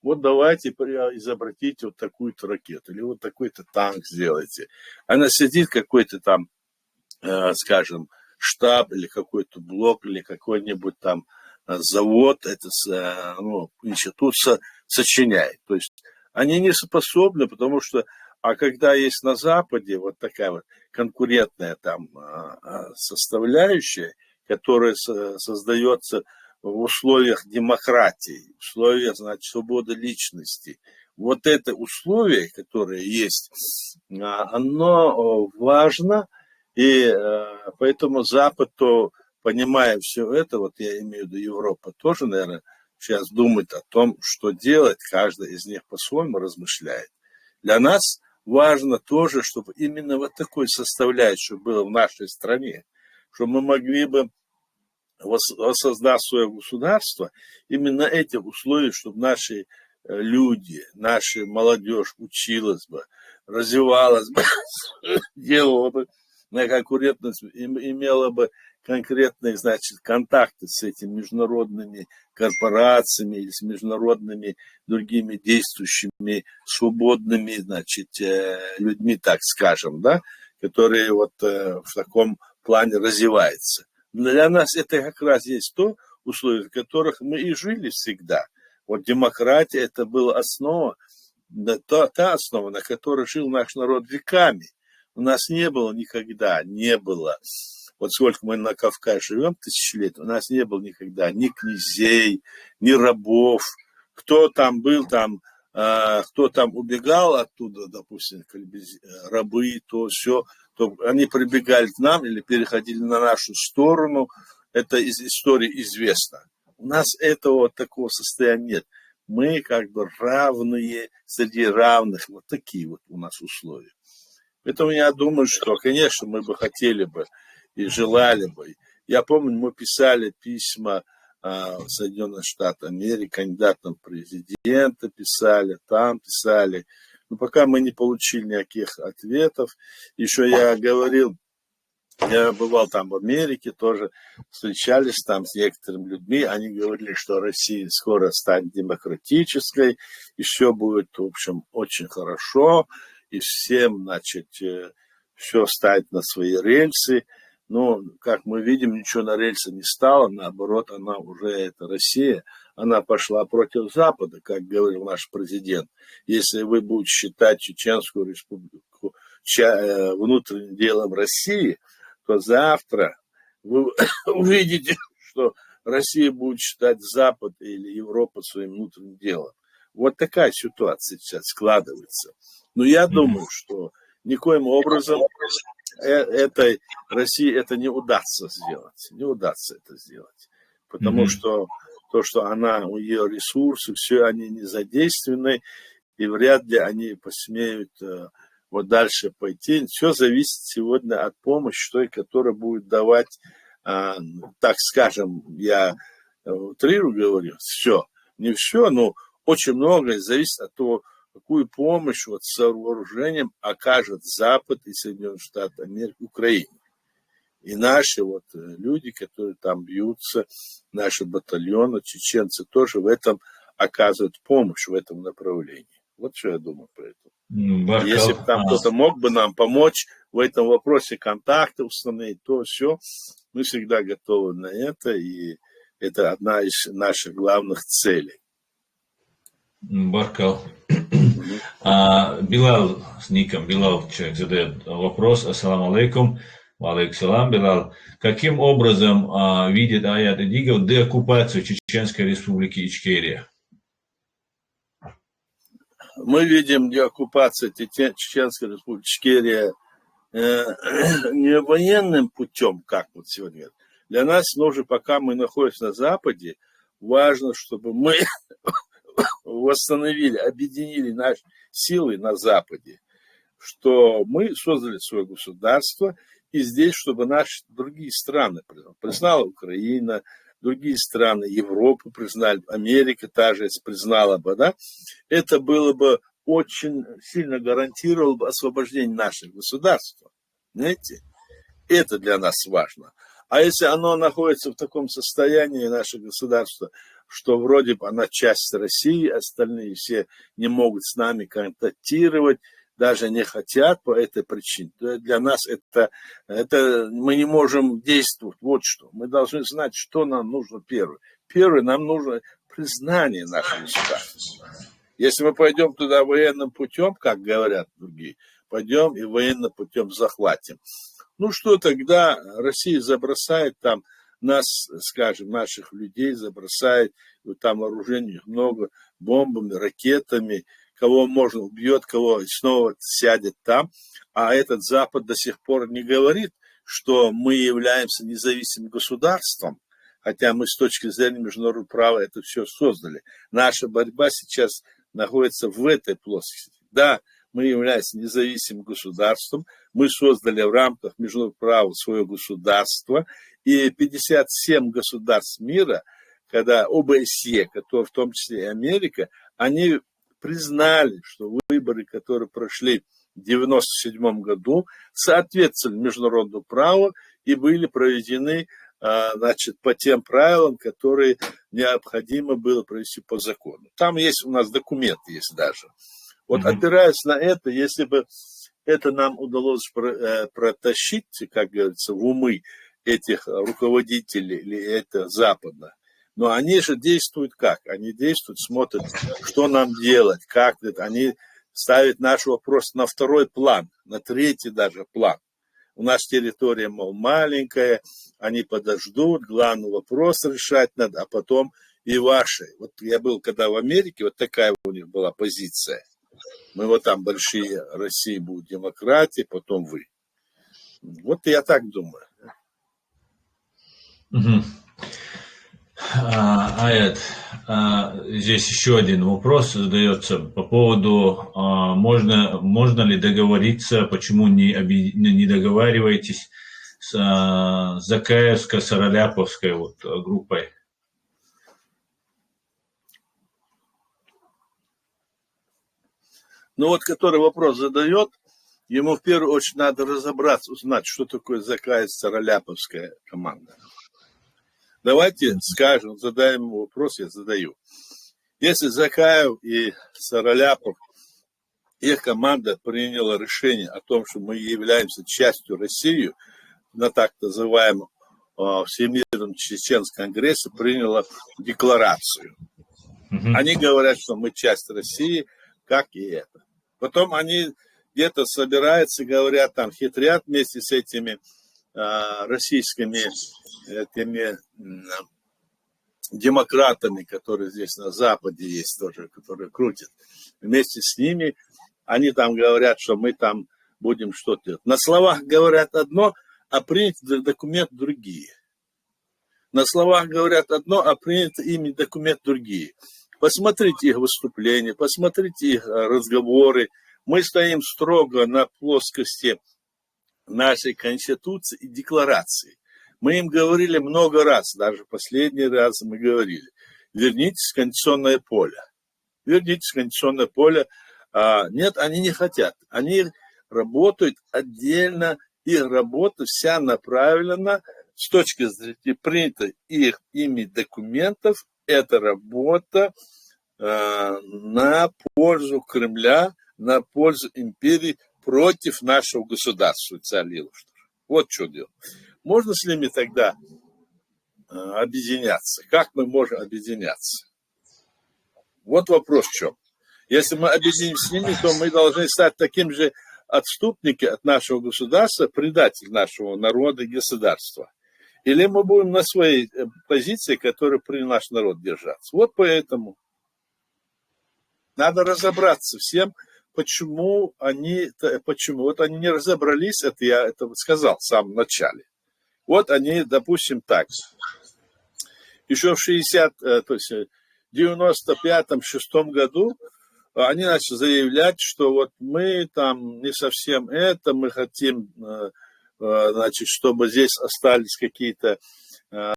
вот давайте изобретите вот такую-то ракету, или вот такой-то танк сделайте. Она сидит какой-то там, скажем, штаб, или какой-то блок, или какой-нибудь там завод, институт сочиняет. То есть они не способны, потому что, а когда есть на Западе вот такая вот конкурентная там составляющая, которая создается в условиях демократии, в условиях, свободы личности. Вот это условие, которое есть, оно важно, и поэтому Запад, понимая все это, вот я имею в виду Европа, тоже, наверное, сейчас думает о том, что делать, каждый из них по-своему размышляет. Для нас важно тоже, чтобы именно вот такой составляющей было в нашей стране, чтобы мы могли бы воссоздать свое государство именно этих условий, чтобы наши люди, наша молодежь училась бы, развивалась бы, делала бы на конкурентность, имела бы конкретные, контакты с этими международными корпорациями или с международными другими действующими свободными, людьми, так скажем, да, которые вот в таком плане развиваются. Для нас это как раз есть то условие, в которых мы и жили всегда. Вот демократия, это была основа, та основа, на которой жил наш народ веками. У нас не было никогда, вот сколько мы на Кавказе живем, тысячи лет, у нас не было никогда ни князей, ни рабов. Кто там был, кто там убегал оттуда, допустим, рабы, то все, то они прибегали к нам или переходили на нашу сторону. Это из истории известно. У нас этого такого состояния нет. Мы как бы равные среди равных. Вот такие вот у нас условия. Поэтому я думаю, что, конечно, мы бы хотели бы и желали бы. Я помню, мы писали письма в Соединенные Штаты Америки, кандидатам в президенты писали, там писали. Но пока мы не получили никаких ответов. Еще я говорил Я бывал там в Америке, тоже встречались там с некоторыми людьми. Они говорили, что Россия скоро станет демократической, и все будет, в общем, очень хорошо, и всем, значит, все станет на свои рельсы. Но, как мы видим, ничего на рельсы не стало, наоборот, она уже, эта Россия, она пошла против Запада, как говорил наш президент. Если вы будете считать Чеченскую республику внутренним делом России, то завтра вы увидите, что Россия будет считать Запад или Европу своим внутренним делом. Вот такая ситуация сейчас складывается. Но я думаю, что никоим образом этой России это не удастся сделать. Не удастся это сделать. Потому что то, что она, у ее ресурсы, все они не задействованы, и вряд ли они посмеют вот дальше пойти. Все зависит сегодня от помощи той, которая будет давать, так скажем, я утрирую говорю, все. Не все, но очень многое зависит от того, какую помощь вот с вооружением окажет Запад и Соединенные Штаты Америки Украине. И наши вот люди, которые там бьются, наши батальоны, чеченцы тоже в этом оказывают помощь в этом направлении. Вот что я думаю про это. Если бы там кто-то мог бы нам помочь в этом вопросе, контакты установить, то все, мы всегда готовы на это, и это одна из наших главных целей. Баркал. Билал с ником, Билал человек задает вопрос. Ассаламу алейкум. Алейкум салам, Билал. Каким образом видит Аят Эдигов деоккупацию Чеченской республики Ичкерия? Мы видим деоккупацию Чеченской республики Ичкерия не военным путем, как вот сегодня. Для нас нужно, пока мы находимся на Западе, важно, чтобы мы восстановили, объединили наши силы на Западе, что мы создали свое государство, и здесь, чтобы наши другие страны признала Украина, другие страны Европы признали, Америка та же признала бы, да, это было бы очень сильно гарантировало бы освобождение наших государств. Знаете, это для нас важно. А если оно находится в таком состоянии, наше государство, что вроде бы она часть России, остальные все не могут с нами контактировать, даже не хотят по этой причине. Для нас это мы не можем действовать. Вот что. Мы должны знать, что нам нужно первое. Первое, нам нужно признание нашего государства. Если мы пойдем туда военным путем, как говорят другие, пойдем и военным путем захватим. Ну что тогда Россия забросает там нас, скажем, наших людей забросает, там вооружений много, бомбами, ракетами, кого можно убьет, кого снова сядет там. А этот Запад до сих пор не говорит, что мы являемся независимым государством, хотя мы с точки зрения международного права это все создали. Наша борьба сейчас находится в этой плоскости. Да, мы являемся независимым государством, мы создали в рамках международного права свое государство, и 57 государств мира, когда ОБСЕ, которые в том числе и Америка, они признали, что выборы, которые прошли в 1997 году, соответствовали международному праву и были проведены, значит, по тем правилам, которые необходимо было провести по закону. Там есть у нас документы, есть даже. Вот опираясь на это, если бы это нам удалось протащить, как говорится, в умы этих руководителей или это западно, но они же действуют как? Они действуют, смотрят, что нам делать, как это. Они ставят наш вопрос на второй план, на третий даже план. У нас территория, мол, маленькая, они подождут, главный вопрос решать надо, а потом и ваши. Вот я был когда в Америке, вот такая у них была позиция. Мы вот там большие, России будет демократия, потом вы. Вот я так думаю. Аят, здесь еще один вопрос задается по поводу, можно ли договориться, почему не договариваетесь с Закаевско-Сараляповской вот группой? Ну вот, который вопрос задает, ему в первую очередь надо разобраться, узнать, что такое Закаев-Староляповская команда. Давайте скажем, задаем ему вопрос, я задаю. Если Закаев и Староляпов, их команда приняла решение о том, что мы являемся частью России, на так называемом Всемирном Чеченском конгрессе приняла декларацию. Они говорят, что мы часть России, как и это. Потом они где-то собираются, говорят, там хитрят вместе с этими российскими этими демократами, которые здесь на Западе есть тоже, которые крутят. Вместе с ними они там говорят, что мы там будем что-то делать. На словах говорят одно, а приняты документы другие. На словах говорят одно, а приняты ими документы другие. Посмотрите их выступления, посмотрите их разговоры. Мы стоим строго на плоскости нашей Конституции и Декларации. Мы им говорили много раз, даже последний раз мы говорили, вернитесь в конституционное поле. Вернитесь в конституционное поле. Нет, они не хотят. Они работают отдельно, их работа вся направлена с точки зрения принятых ими документов. Это работа на пользу Кремля, на пользу империи против нашего государства, царя. Вот что дело. Можно с ними тогда объединяться? Как мы можем объединяться? Вот вопрос в чем. Если мы объединимся с ними, то мы должны стать таким же отступником от нашего государства, предателем нашего народа и государства. Или мы будем на своей позиции, которую принял наш народ, держаться. Вот поэтому надо разобраться всем, почему они не разобрались, это я это сказал в самом начале. Вот они, допустим, так. Еще в 95-6 году они начали заявлять, что вот мы там не совсем это, мы хотим, значит, чтобы здесь остались какие-то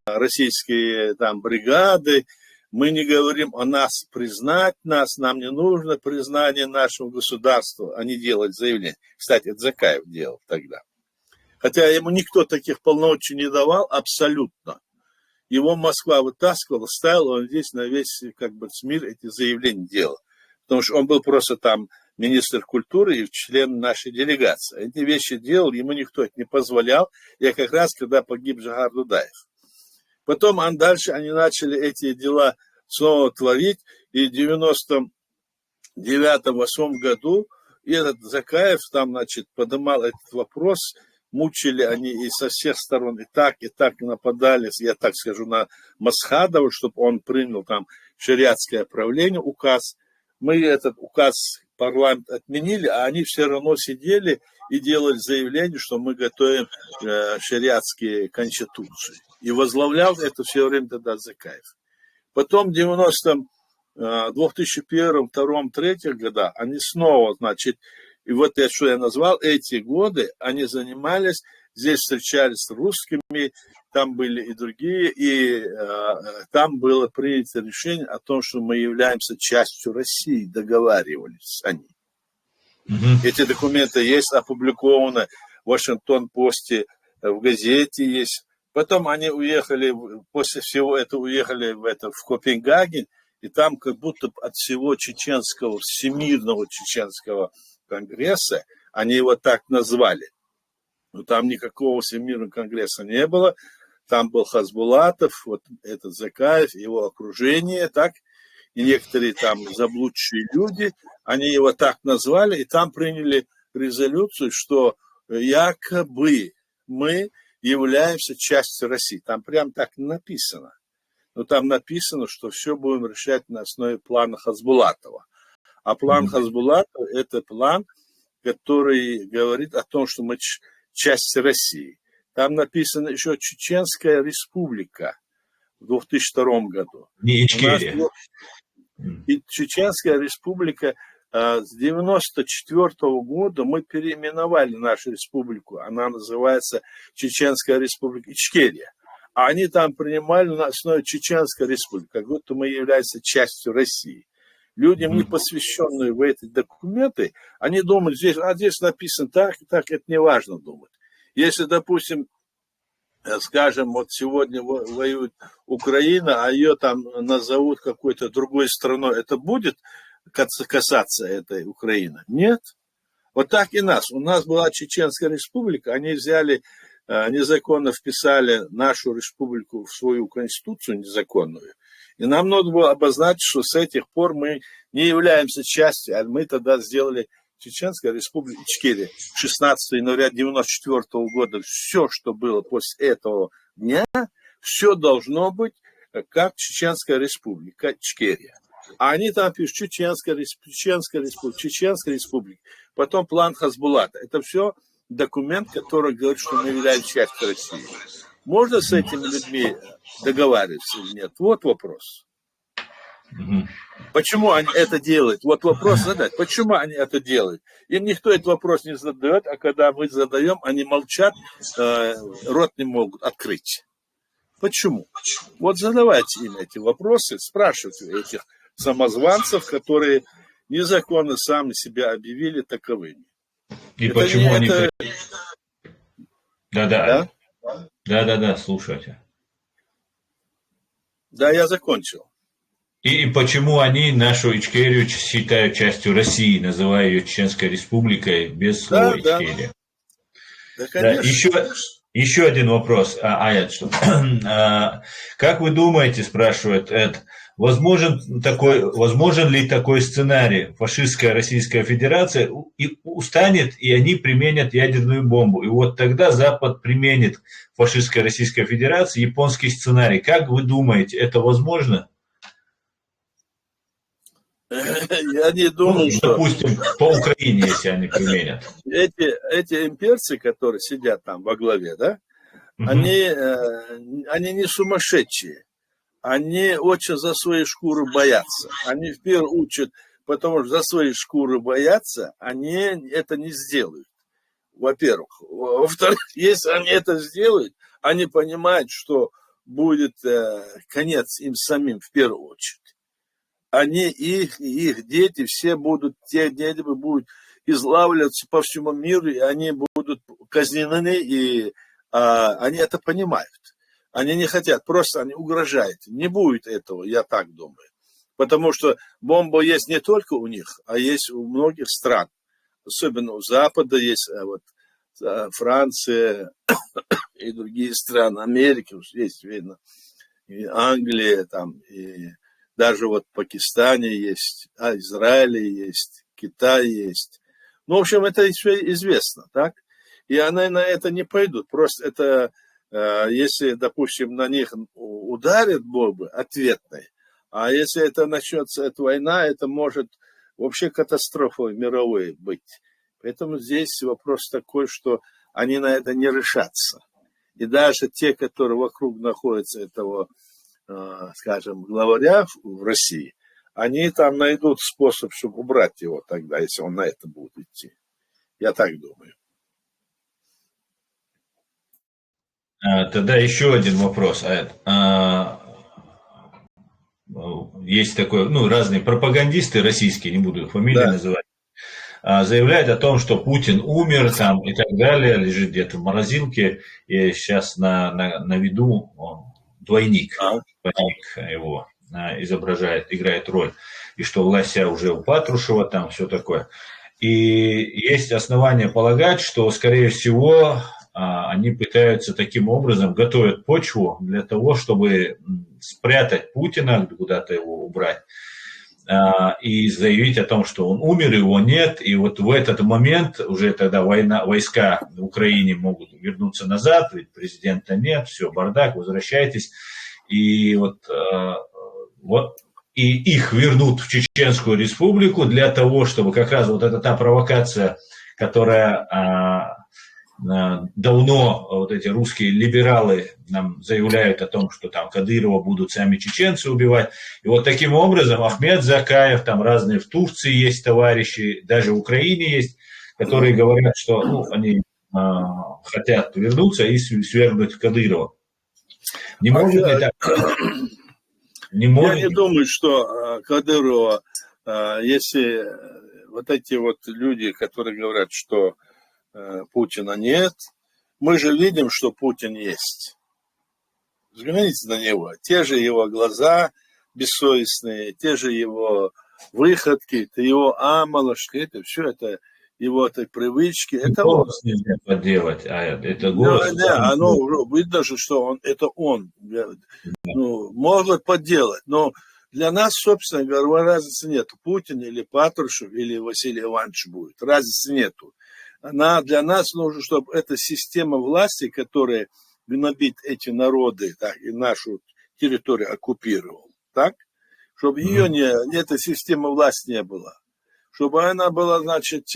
российские там бригады. Мы не говорим о нас, признать нас, нам не нужно признание нашего государства. Они делали заявление. Кстати, это Закаев делал тогда. Хотя ему никто таких полномочий не давал, абсолютно. Его Москва вытаскивала, ставила, он здесь на весь как бы мир эти заявления делал. Потому что он был просто там министр культуры и член нашей делегации. Эти вещи делал, ему никто это не позволял. Я как раз, когда погиб Жагар Дудаев. Потом дальше они начали эти дела снова творить. И в 99-8 году этот Закаев там, значит, поднимал этот вопрос. Мучили они и со всех сторон, и так нападали, я так скажу, на Масхадова, чтобы он принял там шариатское правление, указ. Мы этот указ парламент отменили, а они все равно сидели и делали заявление, что мы готовим шариатские конституции. И возглавлял это все время тогда Закаев. Потом в 2001, 2002, 2003 года они снова, значит, и вот я, что я назвал, эти годы они занимались, здесь встречались с русскими, там были и другие, и там было принято решение о том, что мы являемся частью России, договаривались они. Эти документы есть, опубликованы в Вашингтон-Посте, в газете есть. Потом они уехали, после всего этого уехали в Копенгаген, и там как будто от всего чеченского, Всемирного чеченского конгресса, они его так назвали. Но там никакого Всемирного конгресса не было. Там был Хасбулатов, вот этот Закаев, его окружение, так, и некоторые там заблудшие люди, они его так назвали, и там приняли резолюцию, что якобы мы являемся частью России. Там прям так написано. Но там написано, что все будем решать на основе плана Хасбулатова. А план Хасбулатова – это план, который говорит о том, что мы часть России. Там написано еще Чеченская республика в 2002 году. Не Ичкерия. И Чеченская республика с 1994 года мы переименовали нашу республику. Она называется Чеченская республика Ичкерия. А они там принимали на основе Чеченской республики, как будто мы являемся частью России. Людям, не посвященные в эти документы, они думают, здесь написано так, это не важно думать. Если, допустим, скажем, вот сегодня воюет Украина, а ее там назовут какой-то другой страной, это будет касаться этой Украины? Нет. Вот так и нас. У нас была Чеченская республика, они взяли, незаконно вписали нашу республику в свою конституцию незаконную. И нам надо было обозначить, что с этих пор мы не являемся частью, а мы тогда сделали Чеченская республика Ичкерия. 16 января 1994 года все, что было после этого дня, все должно быть как Чеченская республика Ичкерия. А они там пишут Чеченская республика. Потом план Хасбулата. Это все документ, который говорит, что мы являемся частью России. Можно с этими людьми договариваться или нет? Вот вопрос. Почему они это делают? Вот вопрос задать. Почему они это делают? Им никто этот вопрос не задает, а когда мы задаем, они молчат, рот не могут открыть. Почему? Вот задавайте им эти вопросы, спрашивайте этих самозванцев, которые незаконно сами себя объявили таковыми. И это почему не, они... это... Да? Да, слушайте. Да, я закончил. И почему они нашу Ичкерию считают частью России, называя ее Чеченской республикой без слова Ичкерия? Да, конечно. Еще один вопрос, Аят, что как вы думаете, спрашивает Эд, возможен ли такой сценарий? Фашистская Российская Федерация устанет, и они применят ядерную бомбу. И вот тогда Запад применит фашистская Российская Федерация японский сценарий. Как вы думаете, это возможно? Я не думаю, что... Допустим, по Украине, если они применят. Эти имперцы, которые сидят там во главе, да, они не сумасшедшие. Они очень за свои шкуры боятся. Они в первую очередь, потому что за свои шкуры боятся, они это не сделают. Во-первых. Во-вторых, если они это сделают, они понимают, что будет конец им самим в первую очередь. Они, их дети, все будут, те дети будут излавливаться по всему миру, и они будут казнены, и они это понимают. Они не хотят, просто они угрожают. Не будет этого, я так думаю. Потому что бомба есть не только у них, а есть у многих стран. Особенно у Запада есть вот, Франция и другие страны, Америка, есть видно, и Англия там, и даже вот в Пакистане есть, Израиле есть, Китай есть. Ну, в общем, это все известно, так? И они на это не пойдут. Просто это, если, допустим, на них ударят бомбы ответной, а если это начнется, эта война, это может вообще катастрофой мировой быть. Поэтому здесь вопрос такой, что они на это не решатся. И даже те, которые вокруг находятся этого, скажем, главаря в России, они там найдут способ, чтобы убрать его тогда, если он на это будет идти. Я так думаю. Тогда еще один вопрос. Есть такой, разные пропагандисты российские, не буду их фамилии называть, заявляют о том, что Путин умер там и так далее, лежит где-то в морозилке, и сейчас на виду двойник его изображает, играет роль, и что власть уже у Патрушева, там все такое. И есть основания полагать, что, скорее всего, они пытаются таким образом, готовят почву для того, чтобы спрятать Путина, куда-то его убрать, и заявить о том, что он умер, его нет, и вот в этот момент уже тогда войска в Украине могут вернуться назад, ведь президента нет, все, бардак, возвращайтесь, и и их вернут в Чеченскую республику для того, чтобы как раз вот это та провокация, которая давно вот эти русские либералы нам заявляют о том, что там Кадырова будут сами чеченцы убивать. И вот таким образом Ахмед Закаев, там разные в Турции есть товарищи, даже в Украине есть, которые говорят, что они хотят вернуться и свергнуть Кадырова. Я не думаю, что Кадырова если вот эти вот люди, которые говорят, что Путина нет, мы же видим, что Путин есть. Взгляните на него. Те же его глаза бессовестные, те же его выходки, это его амалошки, это все, это его этой привычки. Это голос нельзя подделать, это голос. Оно видно же, что это он. Ну, могут подделать, но для нас, собственно говоря, разницы нет. Путин или Патрушев или Василий Иванович будет. Разницы нету. Для нас нужно, чтобы эта система власти, которая гнобит эти народы, так, и нашу территорию оккупировал, так, чтобы ее эта система власти не была. Чтобы она была, значит,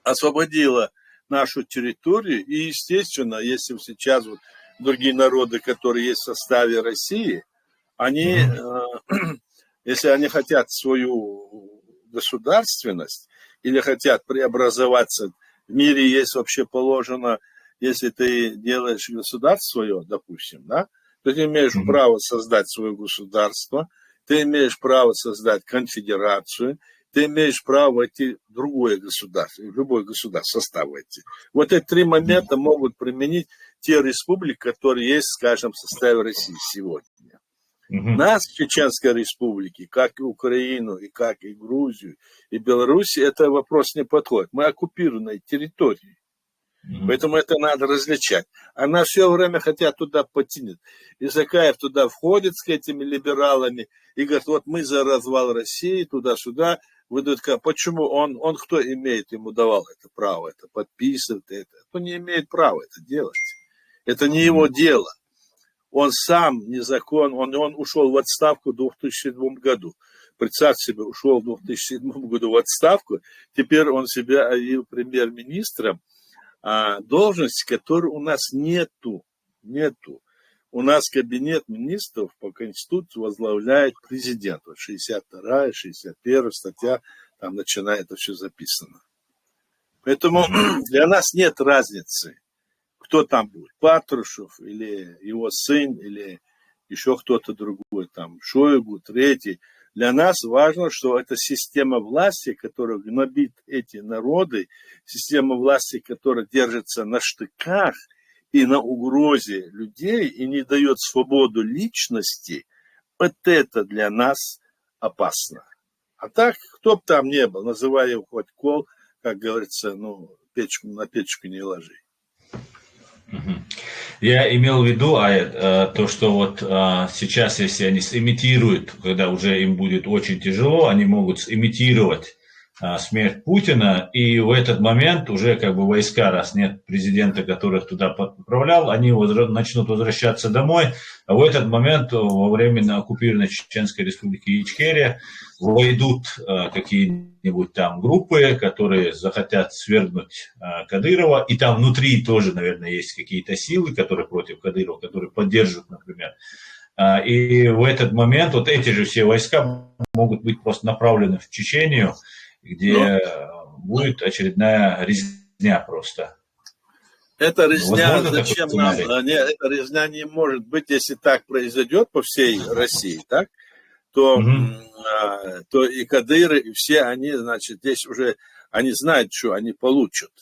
освободила нашу территорию. И, естественно, если сейчас вот другие народы, которые есть в составе России, они, если они хотят свою государственность или хотят преобразоваться, в мире есть вообще положено, если ты делаешь государство свое, допустим, да, то ты имеешь право создать свое государство, ты имеешь право создать конфедерацию, ты имеешь право войти в другое государство, в любое государство состав войти. Вот эти три момента могут применить те республики, которые есть, скажем, в составе России сегодня. Нас, Чеченской Республики, как и Украину, и как и Грузию, и Белоруссию, это вопрос не подходит. Мы оккупированной территории. Поэтому это надо различать. А нас все время хотят туда потянуть. Исакаев туда входит с этими либералами и говорит, вот мы за развал России, туда-сюда. Выдают, почему он кто имеет, ему давал это право, это подписывать, это. Он не имеет права это делать. Это не его дело. Он сам незаконно, он ушел в отставку в 2007 году. Представьте себе, ушел в 2007 году в отставку, теперь он себя объявил премьер-министром, должности, которой у нас нету. У нас кабинет министров по Конституции возглавляет президент. Вот 62-я, 61-я статья, там начинает это все записано. Поэтому для нас нет разницы, кто там будет, Патрушев или его сын, или еще кто-то другой, там Шойгу, третий. Для нас важно, что это система власти, которая гнобит эти народы, система власти, которая держится на штыках и на угрозе людей, и не дает свободу личности, вот это для нас опасно. А так, кто бы там ни был, называя его хоть кол, как говорится, на печку не ложи. Я имел в виду, то, что вот сейчас, если они сымитируют, когда уже им будет очень тяжело, они могут сымитировать смерть Путина, и в этот момент уже как бы войска, раз нет президента, которых туда отправлял, они начнут возвращаться домой, а в этот момент во время оккупированной Чеченской Республики Ичкерия войдут какие-нибудь там группы, которые захотят свергнуть Кадырова, и там внутри тоже, наверное, есть какие-то силы, которые против Кадырова, которые поддерживают, например. И в этот момент вот эти же все войска могут быть просто направлены в Чечению, где будет очередная резня просто. Эта резня, зачем нам? Эта резня не может быть, если так произойдет по всей России, так? То и Кадыры, и все они, значит, здесь уже, они знают, что они получат.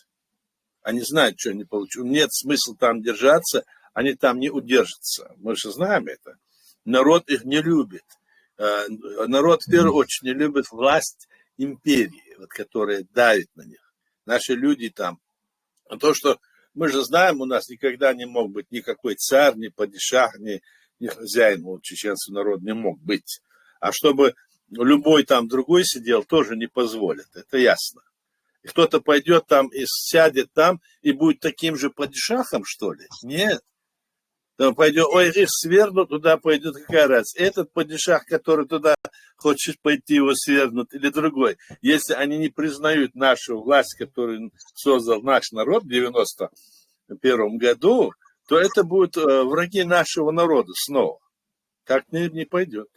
Они знают, что они получат. Нет смысла там держаться, они там не удержатся. Мы же знаем это. Народ их не любит. Народ, в первую очередь, не любит власть империи, вот, которая давит на них. Наши люди там. А то, что мы же знаем, у нас никогда не мог быть никакой царь, ни падишах, ни хозяин, вот чеченский народ не мог быть. А чтобы любой там другой сидел, тоже не позволят. Это ясно. И кто-то пойдет там и сядет там и будет таким же падишахом, что ли? Нет. Там пойдет, их свергнут, туда пойдет, какая разница. Этот падишах, который туда хочет пойти, его свергнут, или другой. Если они не признают нашу власть, которую создал наш народ в 91 году, то это будут враги нашего народа снова. Так не пойдет.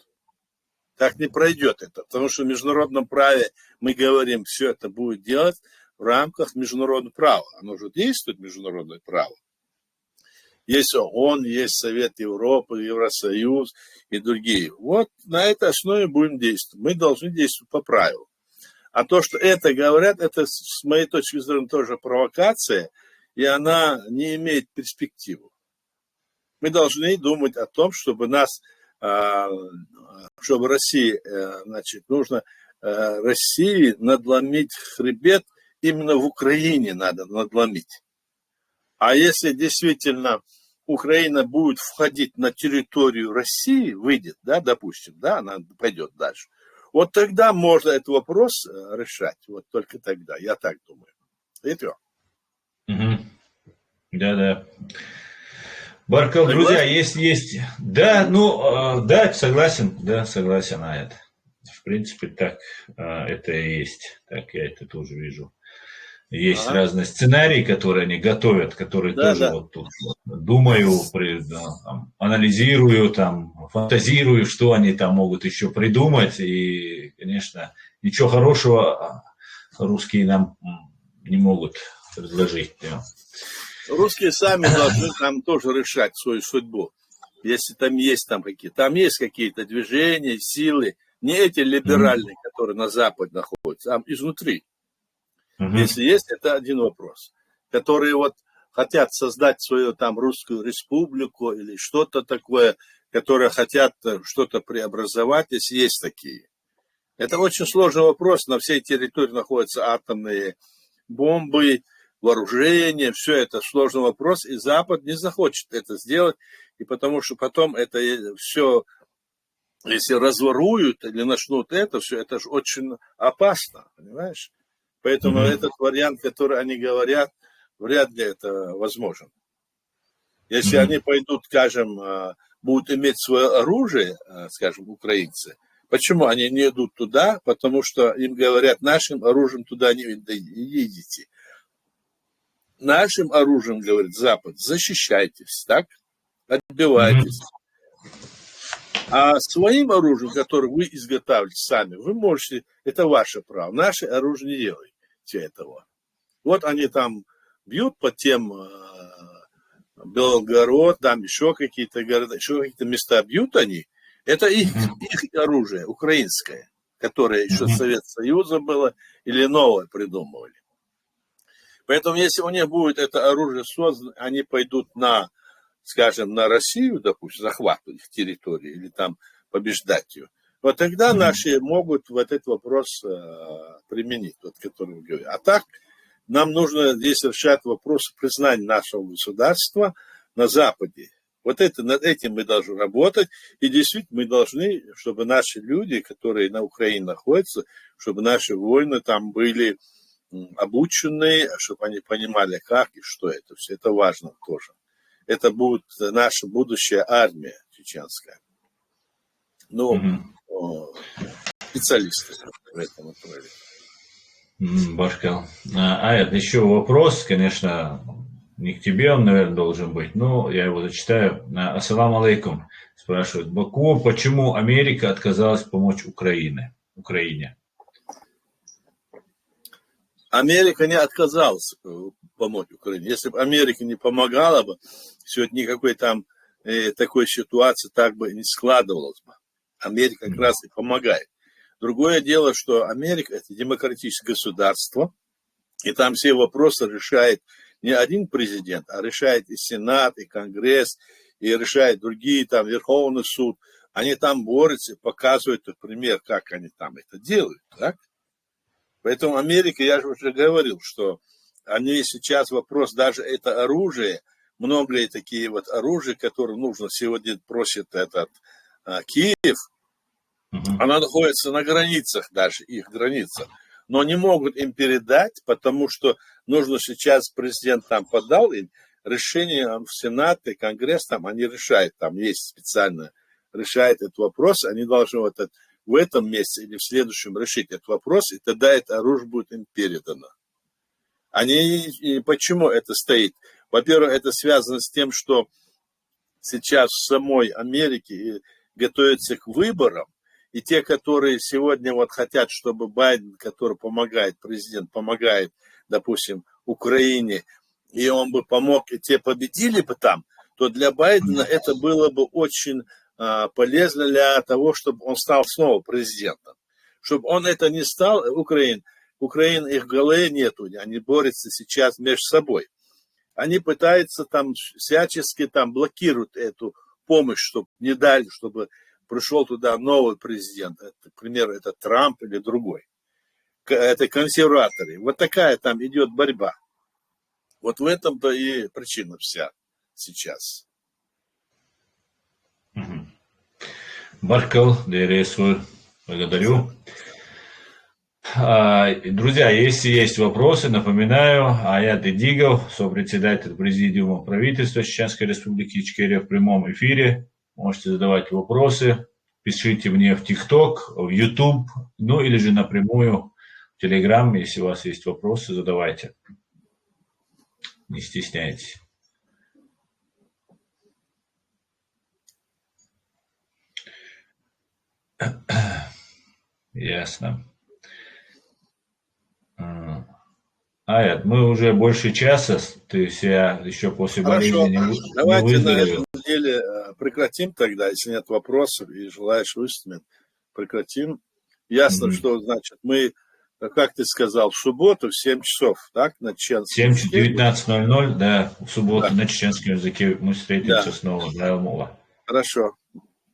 Так не пройдет это. Потому что в международном праве мы говорим, все это будет делать в рамках международного права. Оно же действует, международное право. Есть ООН, есть Совет Европы, Евросоюз и другие. Вот на этой основе будем действовать. Мы должны действовать по правилам. А то, что это говорят, это, с моей точки зрения, тоже провокация, и она не имеет перспективы. Мы должны думать о том, чтобы чтобы России, значит, нужно России надломить хребет, именно в Украине надо надломить. А если действительно Украина будет входить на территорию России, выйдет, да, допустим, да, она пойдет дальше, вот тогда можно этот вопрос решать, вот только тогда, я так думаю. Это. Угу. Да. Баркал, друзья, есть. Да, да, согласен на это. В принципе, так это и есть. Так я это тоже вижу. Есть разные сценарии, которые они готовят, которые тоже вот тут думаю, анализирую, фантазирую, что они там могут еще придумать. И, конечно, ничего хорошего русские нам не могут предложить. Да. Русские сами должны там тоже решать свою судьбу. Если там есть какие-то движения, силы, не эти либеральные, которые на Западе находятся, а изнутри. Если есть, это один вопрос. Которые вот хотят создать свою там русскую республику или что-то такое, которые хотят что-то преобразовать, если есть такие. Это очень сложный вопрос. На всей территории находятся атомные бомбы, вооружение, все это сложный вопрос, и Запад не захочет это сделать, и потому что потом это все, если разворуют или начнут это все, это же очень опасно, понимаешь? Поэтому этот вариант, который они говорят, вряд ли это возможен. Если они пойдут, скажем, будут иметь свое оружие, скажем, украинцы, почему они не идут туда? Потому что им говорят, нашим оружием туда не идите. Нашим оружием, говорит Запад, защищайтесь, так? Отбивайтесь. А своим оружием, которое вы изготавливаете сами, вы можете, это ваше право. Наше оружие не делайте этого. Вот они там бьют по тем Белгород, там еще какие-то города, еще какие-то места бьют они. Это их оружие, украинское, которое еще Советского Союза было или новое придумывали. Поэтому, если у них будет это оружие создано, они пойдут на, скажем, на Россию, допустим, захватывать их территорию или там побеждать ее, вот тогда наши могут вот этот вопрос применить, вот, который вы говорите. А так, нам нужно здесь решать вопрос признания нашего государства на Западе. Вот над этим мы должны работать, и действительно мы должны, чтобы наши люди, которые на Украине находятся, чтобы наши воины там были обученные, чтобы они понимали, как и что это все. Это важно тоже. Это будет наша будущая армия чеченская. Специалисты в этом направлении. Баркал. Это еще вопрос, конечно, не к тебе он, наверное, должен быть, но я его зачитаю. Ассаламу алейкум. Спрашивает Баку, почему Америка отказалась помочь Украине? Америка не отказалась помочь Украине. Если бы Америка не помогала бы, сегодня никакой там такой ситуации так бы не складывалось бы. Америка как раз и помогает. Другое дело, что Америка – это демократическое государство, и там все вопросы решает не один президент, а решает и Сенат, и Конгресс, и решает другие, там, Верховный суд. Они там борются, показывают, например, как они там это делают, так? Поэтому Америка, я же уже говорил, что они сейчас вопрос, даже это оружие, многие такие вот оружия, которые нужно сегодня просит этот Киев, она находится на границах даже, их границах, но не могут им передать, потому что нужно сейчас, президент там подал им решение в Сенат и Конгресс, там они решают, там есть специально решает этот вопрос, они должны вот это в этом месяце или в следующем решить этот вопрос, и тогда это оружие будет им передано. И почему это стоит? Во-первых, это связано с тем, что сейчас в самой Америке готовятся к выборам, и те, которые сегодня вот хотят, чтобы Байден, который помогает, президент помогает, допустим, Украине, и он бы помог, и те победили бы там, то для Байдена это было бы очень полезно для того, чтобы он стал снова президентом. Чтобы он это не стал, Украина их в голове нету, они борются сейчас между собой. Они пытаются там всячески там блокируют эту помощь, чтобы не дали, чтобы пришел туда новый президент, это, к примеру, это Трамп или другой. Это консерваторы. Вот такая там идет борьба. Вот в этом-то и причина вся сейчас. Баркал, Дересву, благодарю. Друзья, если есть вопросы, напоминаю, Аят Эдигов, сопредседатель Президиума правительства Чеченской Республики Ичкерия в прямом эфире. Можете задавать вопросы, пишите мне в ТикТок, в YouTube, ну или же напрямую в Телеграм, если у вас есть вопросы, задавайте. Не стесняйтесь. Ясно. Аят, мы уже больше часа, ты себя еще после болезни не выздоровел. Давайте на этой неделе прекратим тогда, если нет вопросов и желаешь выступить, прекратим. Ясно, что значит мы, как ты сказал, в субботу в 7 часов, так, на чеченском языке? 19:00, да, в субботу на чеченском языке мы встретимся снова. Да, хорошо.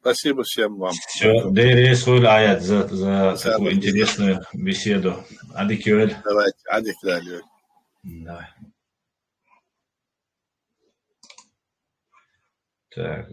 Спасибо всем вам. Все, Дересвуль, Аят, за такую интересную беседу. Адикюэль. Давайте, адикюэль. Давай. Так.